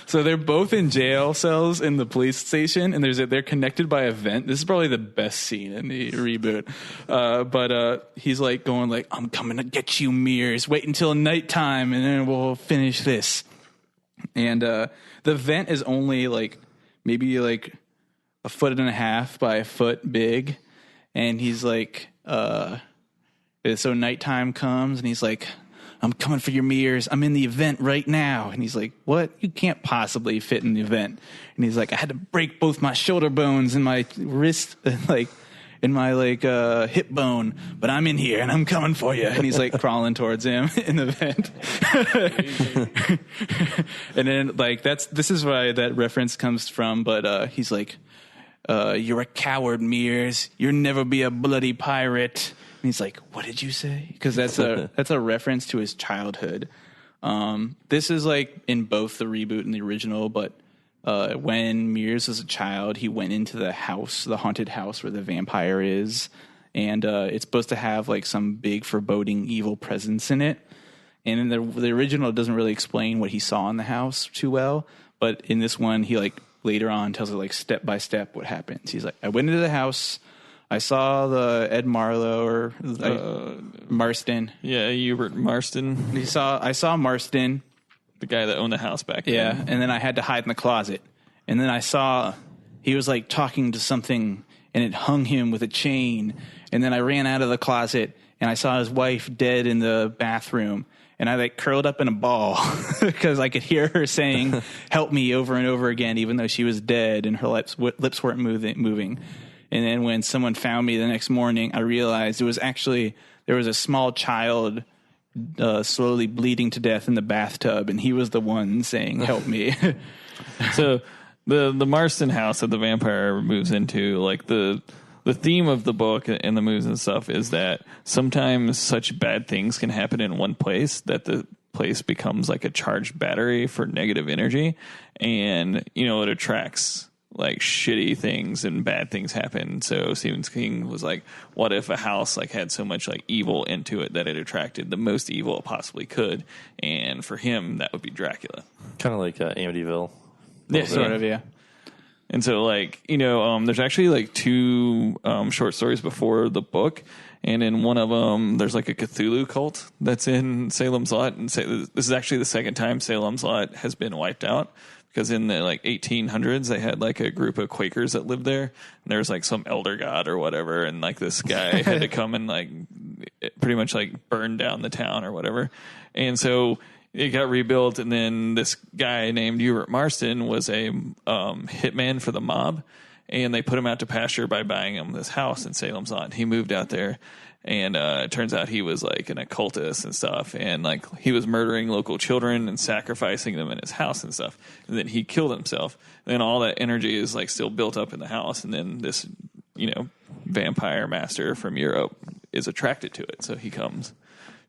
So they're both in jail cells in the police station, and they're connected by a vent. This is probably the best scene in the reboot. But he's like going like, "I'm coming to get you, Mears. Wait until nighttime, and then we'll finish this." And the vent is only like maybe like 1.5 feet by 1 foot big, and he's like, so nighttime comes, and he's like, "I'm coming for your mirrors. I'm in the event right now." And he's like, "What? You can't possibly fit in the event." And he's like, "I had to break both my shoulder bones and my wrist, like, in my hip bone, but I'm in here and I'm coming for you." And he's like crawling towards him in the vent. And then like this is why that reference comes from. But he's like, "You're a coward, Mears. You'll never be a bloody pirate." And he's like, "What did you say?" Because that's a reference to his childhood. This is like in both the reboot and the original, but when Mears was a child, he went into the house, the haunted house where the vampire is, and it's supposed to have like some big foreboding evil presence in it. And in the original, it doesn't really explain what he saw in the house too well, but in this one, he like later on tells it like step by step what happens. He's like, "I went into the house. I saw the Ed Marlowe or Marston." Yeah, Hubert Marston. I saw Marston, the guy that owned the house back then. Yeah, and then I had to hide in the closet. And then I saw he was like talking to something, and it hung him with a chain. And then I ran out of the closet, and I saw his wife dead in the bathroom. And I like curled up in a ball because I could hear her saying, "Help me," over and over again, even though she was dead and her lips weren't moving. And then when someone found me the next morning, I realized there was a small child slowly bleeding to death in the bathtub, and he was the one saying, "Help me." So the Marston house that the vampire moves into, like the theme of the book and the moves and stuff is that sometimes such bad things can happen in one place that the place becomes like a charged battery for negative energy, and it attracts like shitty things and bad things happen. So Stephen King was like, what if a house like had so much like evil into it that it attracted the most evil it possibly could? And for him, that would be Dracula. Kind of like Amityville. Yeah, sort of, yeah. And so like, there's actually like 2 short stories before the book. And in one of them, there's like a Cthulhu cult that's in Salem's Lot. And this is actually the second time Salem's Lot has been wiped out. Because in the like 1800s, they had like a group of Quakers that lived there, and there was like some elder god or whatever, and like this guy had to come and like pretty much like burn down the town or whatever. And so it got rebuilt, and then this guy named Hubert Marston was a hitman for the mob, and they put him out to pasture by buying him this house in Salem's Lot. He moved out there. And it turns out he was like an occultist and stuff, and like he was murdering local children and sacrificing them in his house and stuff. And then he killed himself. And then all that energy is like still built up in the house. And then this, vampire master from Europe is attracted to it, so he comes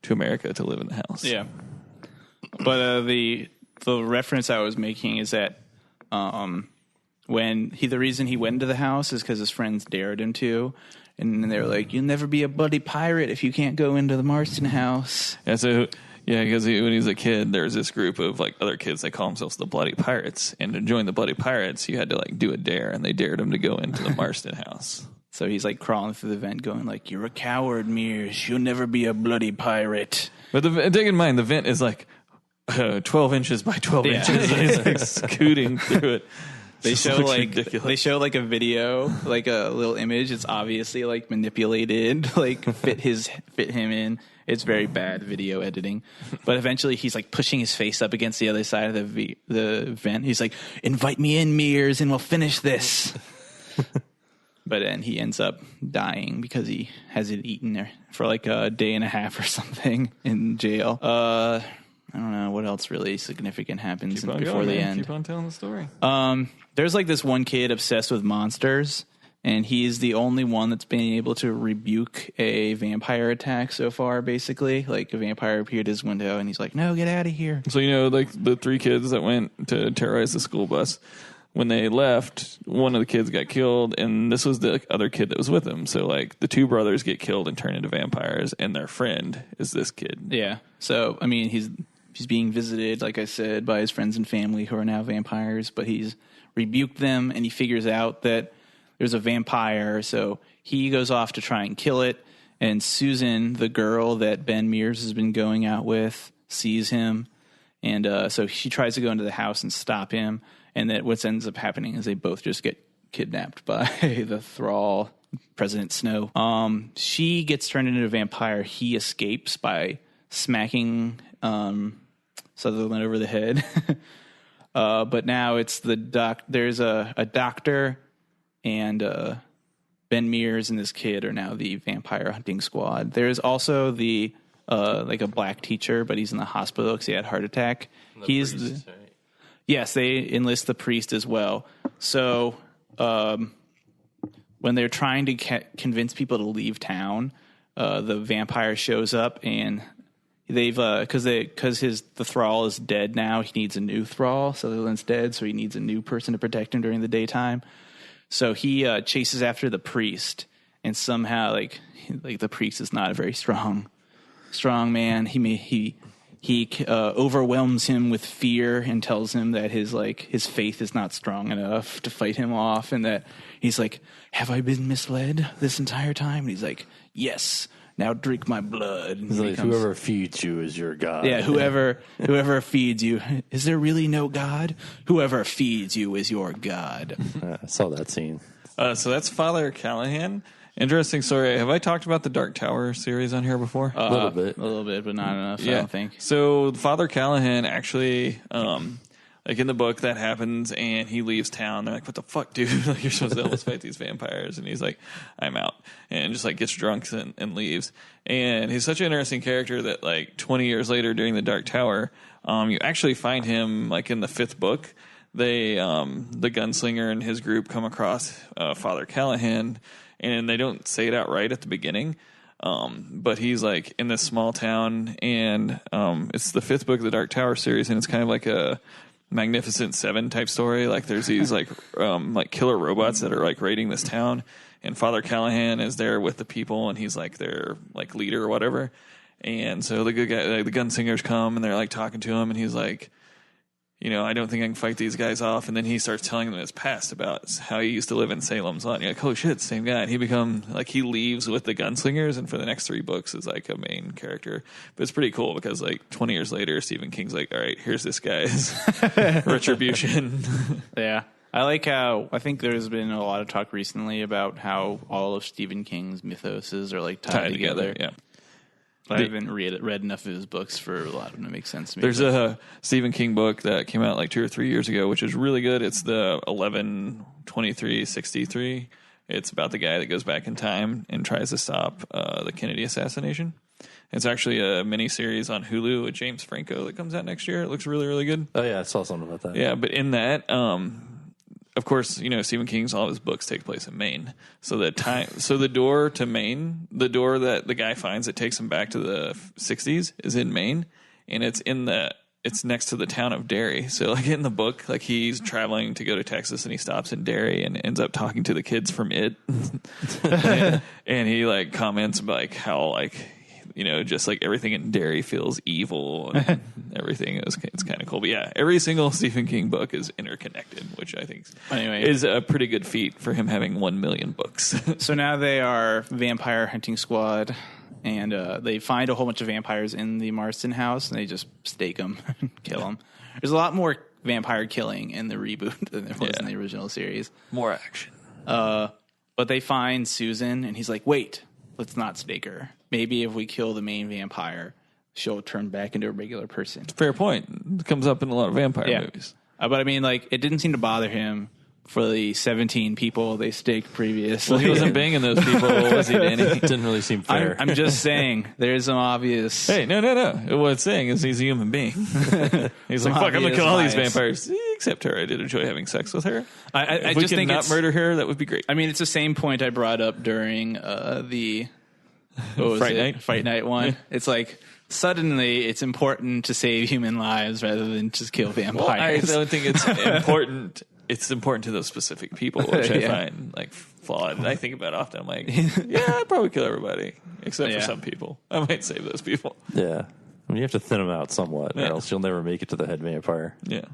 to America to live in the house. Yeah. But the reference I was making is that the reason he went into the house is because his friends dared him to. And they were like, "You'll never be a bloody pirate if you can't go into the Marston house." Yeah, so because when he was a kid, there was this group of like other kids that call themselves the Bloody Pirates, and to join the Bloody Pirates, you had to like do a dare, and they dared him to go into the Marston house. So he's like crawling through the vent, going like, "You're a coward, Mears. You'll never be a bloody pirate." But take in mind, the vent is like 12 inches by 12 inches. He's like scooting through it. They show like a video, like a little image. It's obviously like manipulated, like fit him in. It's very bad video editing. But eventually he's like pushing his face up against the other side of the vent. He's like, "Invite me in, Mears, and we'll finish this." But then he ends up dying because he has it eaten there for like a day and a half or something in jail. I don't know what else really significant happens before the end. Keep on telling the story. There's like this one kid obsessed with monsters, and he's the only one that's been able to rebuke a vampire attack so far, basically. Like a vampire appeared at his window, and he's like, "No, get out of here." So, like the 3 kids that went to terrorize the school bus, when they left, one of the kids got killed, and this was the other kid that was with him. So, like, the two brothers get killed and turn into vampires, and their friend is this kid. Yeah. So, I mean, he's being visited, like I said, by his friends and family who are now vampires, but he's rebuked them, and he figures out that there's a vampire, so he goes off to try and kill it, and Susan, the girl that Ben Mears has been going out with, sees him, and so she tries to go into the house and stop him, and that what ends up happening is they both just get kidnapped by the thrall, President Snow. She gets turned into a vampire. He escapes by smacking Sutherland over the head. But now it's there's a doctor, and Ben Mears and this kid are now the vampire hunting squad. There's also the like a black teacher, but he's in the hospital because he had a heart attack. Right? Yes, they enlist the priest as well. So when they're trying to convince people to leave town, the vampire shows up, and they've because the thrall is dead now. He needs a new thrall. Sutherland's dead, so he needs a new person to protect him during the daytime. So he chases after the priest, and somehow like the priest is not a very strong man. He overwhelms him with fear and tells him that his faith is not strong enough to fight him off, and that he's like, "Have I been misled this entire time?" And he's like, "Yes. Now drink my blood." And like, whoever feeds you is your god. Yeah, whoever feeds you. Is there really no God? Whoever feeds you is your god. I saw that scene. So that's Father Callahan. Interesting story. Have I talked about the Dark Tower series on here before? A little bit, but not enough. Yeah. I don't think. So Father Callahan actually, like in the book, that happens, and he leaves town. They're like, "What the fuck, dude? Like, you're supposed to help us fight these vampires." And he's like, "I'm out," and just like gets drunk and leaves. And he's such an interesting character that like 20 years later, during the Dark Tower, you actually find him like in the 5th book. They, the gunslinger and his group come across Father Callahan, and they don't say it outright at the beginning. But he's like in this small town, and it's the 5th book of the Dark Tower series, and it's kind of like a Magnificent Seven type story. Like there's these like killer robots that are like raiding this town, and Father Callahan is there with the people, and he's like their like leader or whatever. And so the good guy, like, the gunslingers come, and they're like talking to him, and he's like, I don't think I can fight these guys off. And then he starts telling them his past about how he used to live in Salem's Lot. And you're like, oh shit, same guy. And he leaves with the gunslingers, and for the next 3 books is like a main character. But it's pretty cool because like 20 years later, Stephen King's like, all right, here's this guy's retribution. Yeah. I like how, I think there's been a lot of talk recently about how all of Stephen King's mythoses are like tied together. Yeah. I haven't read enough of his books for a lot of them to make sense to me. There's a Stephen King book that came out like 2 or 3 years ago, which is really good. It's the 11/23/63. It's about the guy that goes back in time and tries to stop the Kennedy assassination. It's actually a mini series on Hulu with James Franco that comes out next year. It looks really, really good. Oh yeah, I saw something about that. Yeah, but in that, of course, Stephen King's all of his books take place in Maine. So the door to Maine, the door that the guy finds that takes him back to the 60s is in Maine, and it's next to the town of Derry. So like in the book, like he's traveling to go to Texas, and he stops in Derry and ends up talking to the kids from It. and he like comments about like how like just like everything in Derry feels evil and everything. It's kind of cool. But yeah, every single Stephen King book is interconnected, which I think is a pretty good feat for him having 1 million books. So now they are vampire hunting squad, and they find a whole bunch of vampires in the Marston house, and they just stake them and kill them. There's a lot more vampire killing in the reboot than there was in the original series. More action. But they find Susan, and he's like, wait, let's not stake her. Maybe if we kill the main vampire, she'll turn back into a regular person. Fair point. It comes up in a lot of vampire movies. But I mean, like, it didn't seem to bother him for the 17 people they staked previously. Well, he wasn't banging those people, was he, Danny? It didn't really seem fair. I'm just saying, there's some obvious... Hey, no. What it's saying is he's a human being. He's like, fuck, I'm going to kill all these vampires. Except her. I did enjoy having sex with her. If we can not murder her, that would be great. I mean, it's the same point I brought up during the... Fright Night one. Yeah. It's like suddenly it's important to save human lives rather than just kill vampires. Well, I don't think it's important it's important to those specific people, which I find like flawed. And I think about it often. I'm like, yeah, I'd probably kill everybody except for some people. I might save those people. Yeah. I mean, you have to thin them out somewhat, or else you'll never make it to the head vampire. Yeah.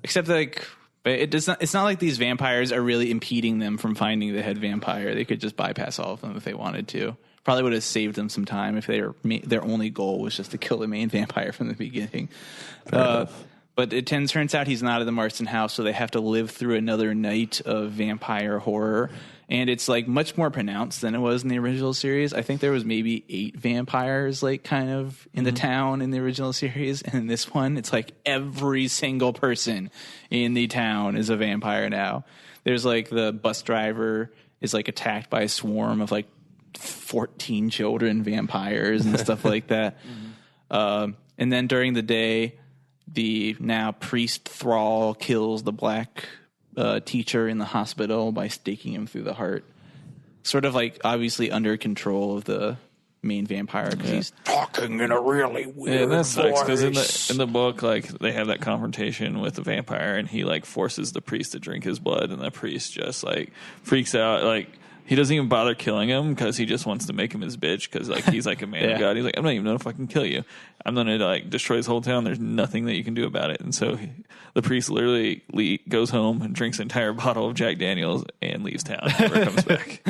Except like, but it's not like these vampires are really impeding them from finding the head vampire. They could just bypass all of them if they wanted to. Probably would have saved them some time if their only goal was just to kill the main vampire from the beginning. But it turns out he's not at the Marston house, so they have to live through another night of vampire horror. And it's like much more pronounced than it was in the original series. I think there was maybe 8 vampires like kind of in the town in the original series. And in this one, it's like every single person in the town is a vampire now. There's like the bus driver is like attacked by a swarm of like 14 children vampires and stuff like that. And then during the day, the now priest Thrall kills the black teacher in the hospital by staking him through the heart. Sort of like obviously under control of the main vampire because he's talking in a really weird that sucks voice. because in the book, like they have that confrontation with the vampire, and he like forces the priest to drink his blood, and the priest just like freaks out. Like he doesn't even bother killing him because he just wants to make him his bitch because like he's like a man of God. He's like, I'm not even know if I can kill you. I'm gonna like destroy his whole town. There's nothing that you can do about it. And so the priest literally goes home and drinks an entire bottle of Jack Daniels and leaves town. And never comes back.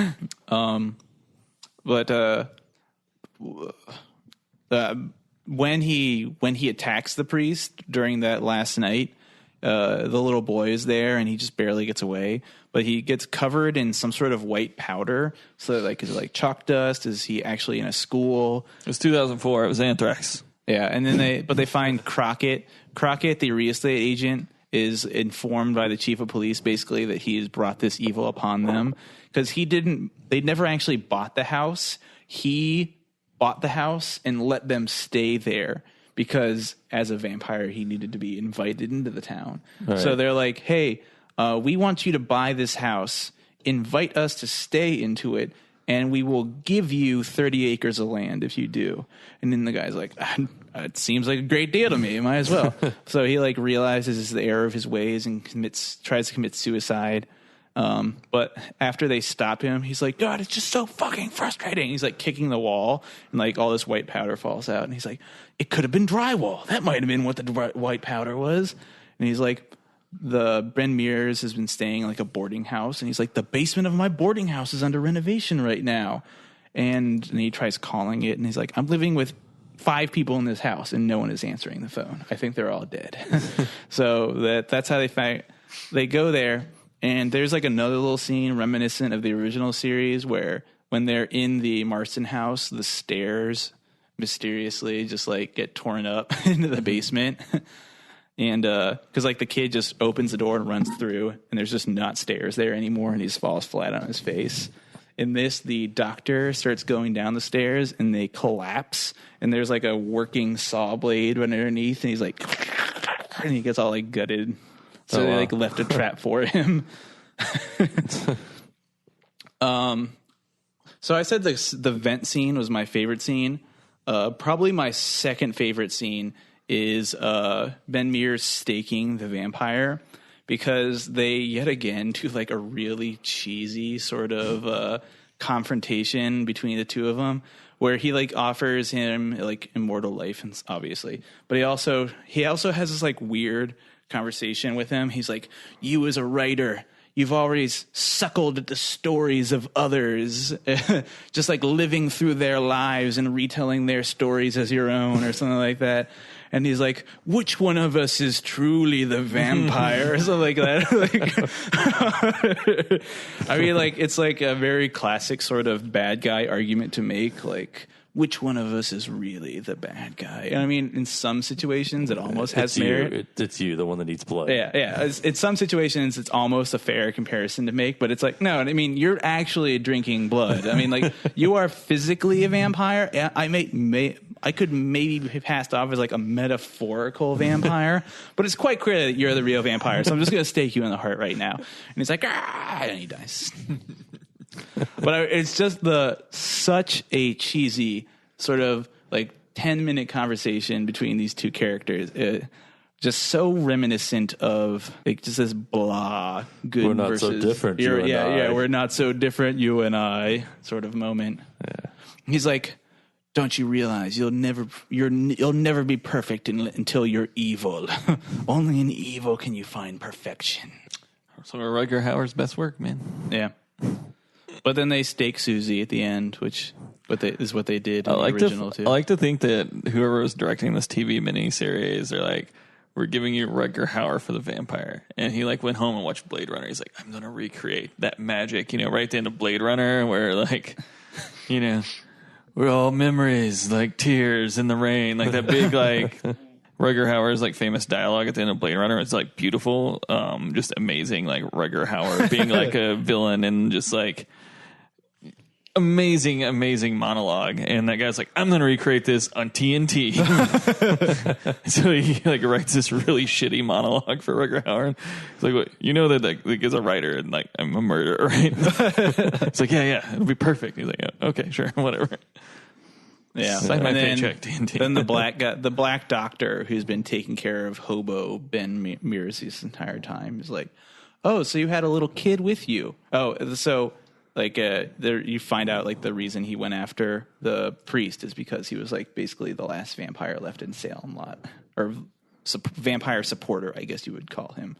When he attacks the priest during that last night, the little boy is there and he just barely gets away, but he gets covered in some sort of white powder. So like, is it like chalk dust? Is he actually in a school? It was 2004. It was anthrax. Yeah. And then they find Crockett. Crockett, the real estate agent, is informed by the chief of police basically that he has brought this evil upon them because they never actually bought the house. He bought the house and let them stay there because as a vampire, he needed to be invited into the town. Right. So they're like, hey, we want you to buy this house, invite us to stay into it, and we will give you 30 acres of land if you do. And then the guy's like, it seems like a great deal to me. Might as well. So he like realizes the error of his ways and tries to commit suicide. But after they stop him, he's like, God, it's just so fucking frustrating. He's like kicking the wall and like all this white powder falls out. And he's like, it could have been drywall. That might have been what the white powder was. And he's like, Ben Mears has been staying like a boarding house. And he's like, the basement of my boarding house is under renovation right now. And he tries calling it. And he's like, I'm living with 5 people in this house and no one is answering the phone. I think they're all dead. So that's how they go there. And there's like another little scene reminiscent of the original series where when they're in the Marston house, the stairs mysteriously just like get torn up into the basement. And because like the kid just opens the door and runs through and there's just not stairs there anymore and he just falls flat on his face. In this, the doctor starts going down the stairs and they collapse and there's like a working saw blade underneath and he's like, and he gets all like gutted. So they like left a trap for him. So I said the vent scene was my favorite scene. Probably my second favorite scene is Ben Mears staking the vampire because they yet again do like a really cheesy sort of confrontation between the two of them where he like offers him like immortal life and obviously, but he also has this like weird conversation with him. He's like, you as a writer, you've always suckled at the stories of others, just like living through their lives and retelling their stories as your own or something like that. And he's like, which one of us is truly the vampire? Or something like that. I mean, like, it's like a very classic sort of bad guy argument to make. Like, which one of us is really the bad guy? And I mean, in some situations, it almost has merit. It's you, the one that needs blood. Yeah. In some situations, it's almost a fair comparison to make, but it's like, no, I mean, you're actually drinking blood. I mean, like, you are physically a vampire. I could maybe be passed off as like a metaphorical vampire, but it's quite clear that you're the real vampire. So I'm just going to stake you in the heart right now. And he's like, and he dies. But it's just such a cheesy sort of like 10-minute conversation between these two characters. just so reminiscent of like just this blah good we're not versus so different. we're not so different, you and I sort of moment. Yeah. He's like, don't you realize you'll never be perfect until you're evil. Only in evil can you find perfection. Some of Rutger Hauer's best work, man. Yeah. But then they stake Susie at the end, which is what they did in the original too. I like to think that whoever was directing this TV miniseries, they're like, we're giving you Rutger Hauer for the vampire. And he like went home and watched Blade Runner. He's like, I'm going to recreate that magic, right at the end of Blade Runner where like, we're all memories, like tears in the rain, like that big, like Rutger Hauer's like famous dialogue at the end of Blade Runner. It's like beautiful, just amazing. Like Rutger Hauer being like a villain and just like amazing monologue. And that guy's like, I'm going to recreate this on TNT. So he like writes this really shitty monologue for Rutger Hauer. He's like, what, that like is a writer and like I'm a murderer, right? It's like, yeah, it'll be perfect. He's like, yeah, okay, sure, whatever. Yeah, sign my paycheck, TNT. Then the black doctor who's been taking care of hobo Ben Mears this entire time is like, oh, so you had a little kid with you? Oh, so like there you find out like the reason he went after the priest is because he was like basically the last vampire left in Salem lot, or vampire supporter, I guess you would call him.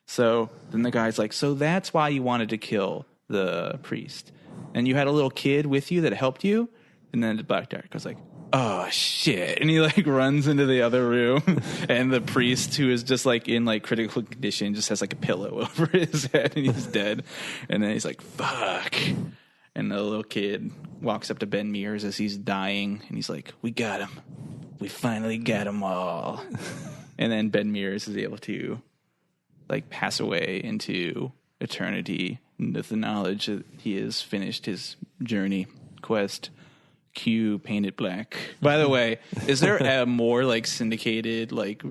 So then the guy's like, so that's why you wanted to kill the priest, and you had a little kid with you that helped you. And then the black doctor goes like, oh shit, and he like runs into the other room, and the priest, who is just like in like critical condition, just has like a pillow over his head and he's dead. And then he's like, fuck. And the little kid walks up to Ben Mears as he's dying and he's like, we got him, we finally got him all. And then Ben Mears is able to like pass away into eternity with the knowledge that he has finished his journey quest. Q Painted Black. By the way, is there a more like syndicated like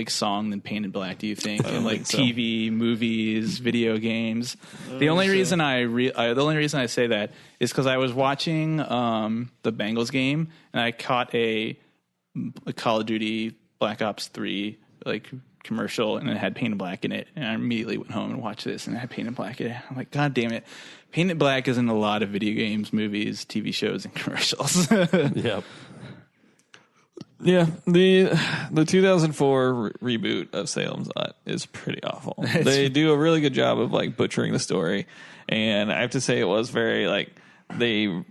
song than Painted Black, do you think? In like TV, movies, video games. The only reason I say that is because I was watching the Bengals game and I caught a Call of Duty Black Ops 3 like commercial and it had Painted Black in it, and I immediately went home and watched this and it had Painted Black in it. I'm like, god damn it. Painted Black is in a lot of video games, movies, TV shows, and commercials. Yep. Yeah, the 2004 reboot of Salem's Lot is pretty awful. They do a really good job of like butchering the story, and I have to say it was very like they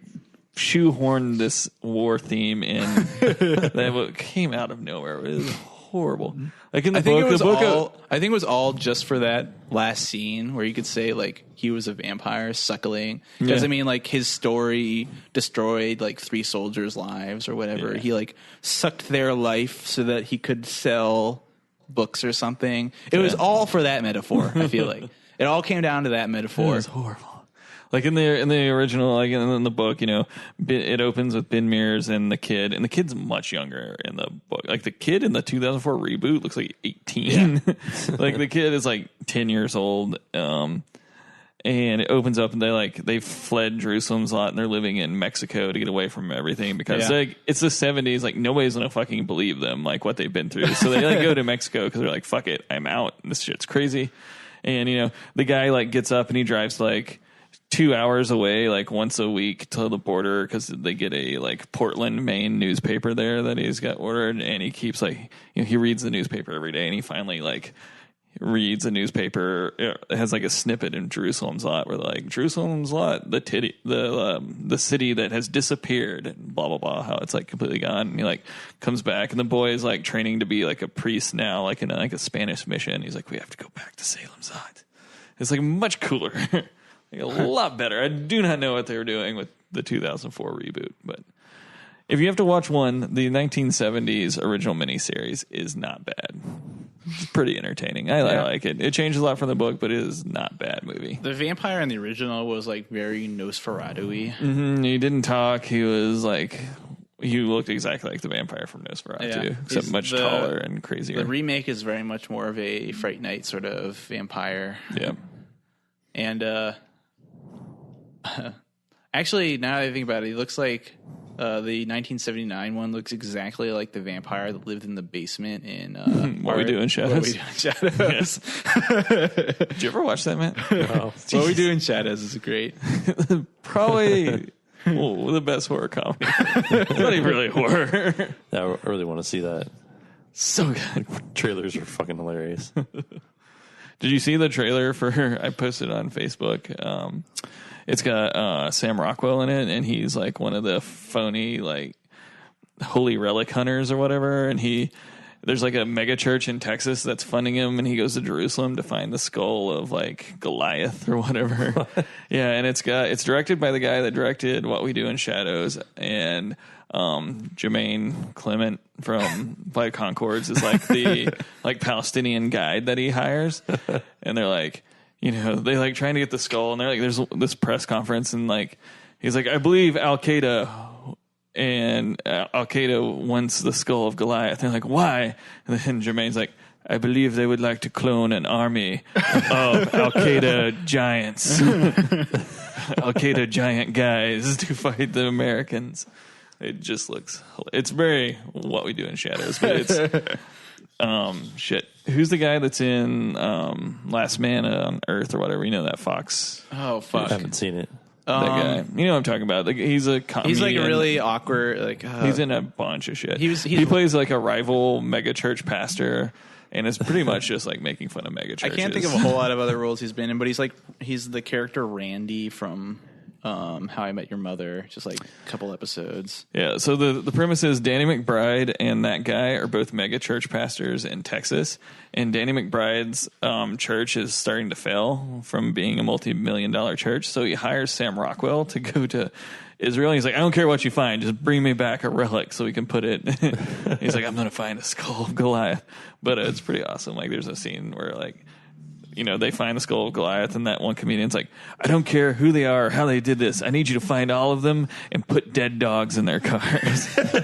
shoehorned this war theme in that came out of nowhere. It was horrible. Like in the book, I think it was all just for that last scene where you could say like he was a vampire suckling. Because I mean, like his story destroyed like 3 soldiers' lives or whatever. Yeah. He like sucked their life so that he could sell books or something. It was all for that metaphor. I feel like it all came down to that metaphor. It was horrible. Like in the original, like in the book, it opens with Ben Mears and the kid's much younger in the book. Like the kid in the 2004 reboot looks like 18. Yeah. Like the kid is like 10 years old. And it opens up and they fled Jerusalem's Lot and they're living in Mexico to get away from everything because like it's the 70s. Like nobody's gonna fucking believe them, like what they've been through. So they like go to Mexico because they're like, fuck it, I'm out. This shit's crazy. And the guy like gets up and he drives like 2 hours away, like once a week to the border because they get a like Portland, Maine newspaper there that he's got ordered, and he keeps like he reads the newspaper every day, and he finally like reads a newspaper. It has like a snippet in Jerusalem's Lot where like Jerusalem's Lot, the city that has disappeared, and blah blah blah, how it's like completely gone. And he like comes back, and the boy is like training to be like a priest now, like in like a Spanish mission. He's like, we have to go back to Salem's Lot. It's like much cooler. Like a lot better. I do not know what they were doing with the 2004 reboot, but if you have to watch one, the 1970s original miniseries is not bad. It's pretty entertaining. I like it. It changes a lot from the book, but it is not a bad movie. The vampire in the original was like very Nosferatu-y. Mm-hmm. He didn't talk. He was like, he looked exactly like the vampire from Nosferatu, except much taller and crazier. The remake is very much more of a Fright Night sort of vampire. Yeah. And actually, now that I think about it, he looks like The 1979 one looks exactly like the vampire that lived in the basement in What We Do in Shadows. What We Do in Shadows. Did you ever watch that, man? No. What We Do in Shadows is great. Probably the best horror comedy. It's not even really horror. Yeah, I really want to see that. So good. Trailers are fucking hilarious. Did you see the trailer for? I posted it on Facebook. It's got Sam Rockwell in it, and he's like one of the phony like holy relic hunters or whatever. And there's like a mega church in Texas that's funding him, and he goes to Jerusalem to find the skull of like Goliath or whatever. Yeah, and it's directed by the guy that directed What We Do in Shadows, and Jermaine Clement from Flight Conchords is like the like Palestinian guide that he hires, and they're like, you know, they like trying to get the skull, and they're like, there's this press conference, and like he's like, I believe Al Qaeda wants the skull of Goliath. They're like, why? And then Jermaine's like, I believe they would like to clone an army of Al Qaeda giants, Al Qaeda giant guys to fight the Americans. It just looks, it's very What We Do in Shadows, but it's, shit. Who's the guy that's in Last Man on Earth or whatever? You know that Fox. Oh, fuck. I haven't seen it. That guy. You know what I'm talking about. Like, he's a comedian. He's like really awkward. Like he's in a bunch of shit. He plays like a rival megachurch pastor, and it's pretty much just like making fun of megachurches. I can't think of a whole lot of other roles he's been in, but he's the character Randy from How I Met Your Mother, just like a couple episodes. Yeah, so the premise is Danny McBride and that guy are both mega church pastors in Texas, and Danny McBride's church is starting to fail from being a multi-million-dollar church, so he hires Sam Rockwell to go to Israel. He's like, I don't care what you find, just bring me back a relic so we can put it. He's like, I'm going to find a skull of Goliath. But it's pretty awesome. Like, there's a scene where, like, you know, they find the skull of Goliath, and that one comedian's like, I don't care who they are or how they did this. I need you to find all of them and put dead dogs in their cars. But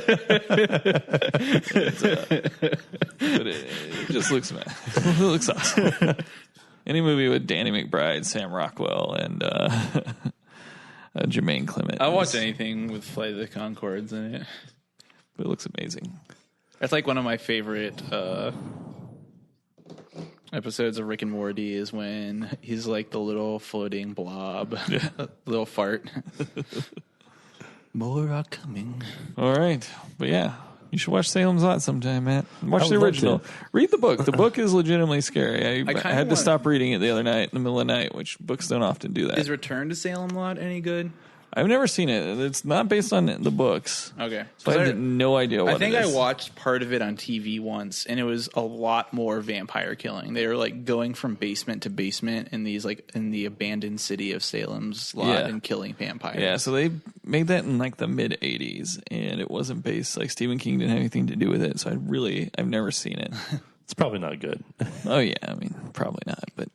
it just looks, it looks awesome. Any movie with Danny McBride, Sam Rockwell, and Jermaine Clement. I'll watch anything with Flight of the Conchords in it. But it looks amazing. That's like one of my favorite episodes of Rick and Morty is when he's like the little floating blob, little fart. More are coming. All right. But yeah, you should watch Salem's Lot sometime, Matt. Watch the would love original. to. Read the book. The book is legitimately scary. I had to want- stop reading it the other night in the middle of the night, which books don't often do that. Is Return to Salem Lot any good? I've never seen it. It's not based on the books. Okay. So I had no idea what I think it I is. watched part of it on TV once, and it was a lot more vampire killing. They were like going from basement to basement in these like in the abandoned city of Salem's Lot Yeah. and killing vampires. Yeah, so they made that in like the mid 80s, and it wasn't based, like Stephen King didn't have anything to do with it, so I've never seen it. It's probably not good. Oh yeah, I mean, probably not, but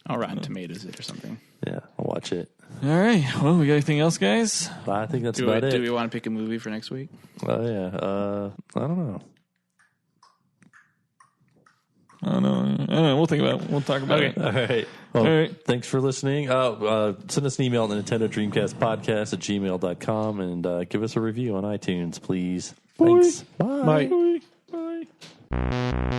I'll Rotten Tomatoes it or something. Yeah, I'll watch it. all right. Well, we got anything else, guys? I think that's Do about it. we want to pick a movie for next week? Oh yeah. I don't know. I don't know. We'll think about it. We'll talk about it. All right. Well, All right. Thanks for listening. Send us an email at the Nintendo Dreamcast Podcast at gmail.com and give us a review on iTunes, please. Thanks. Bye. Bye.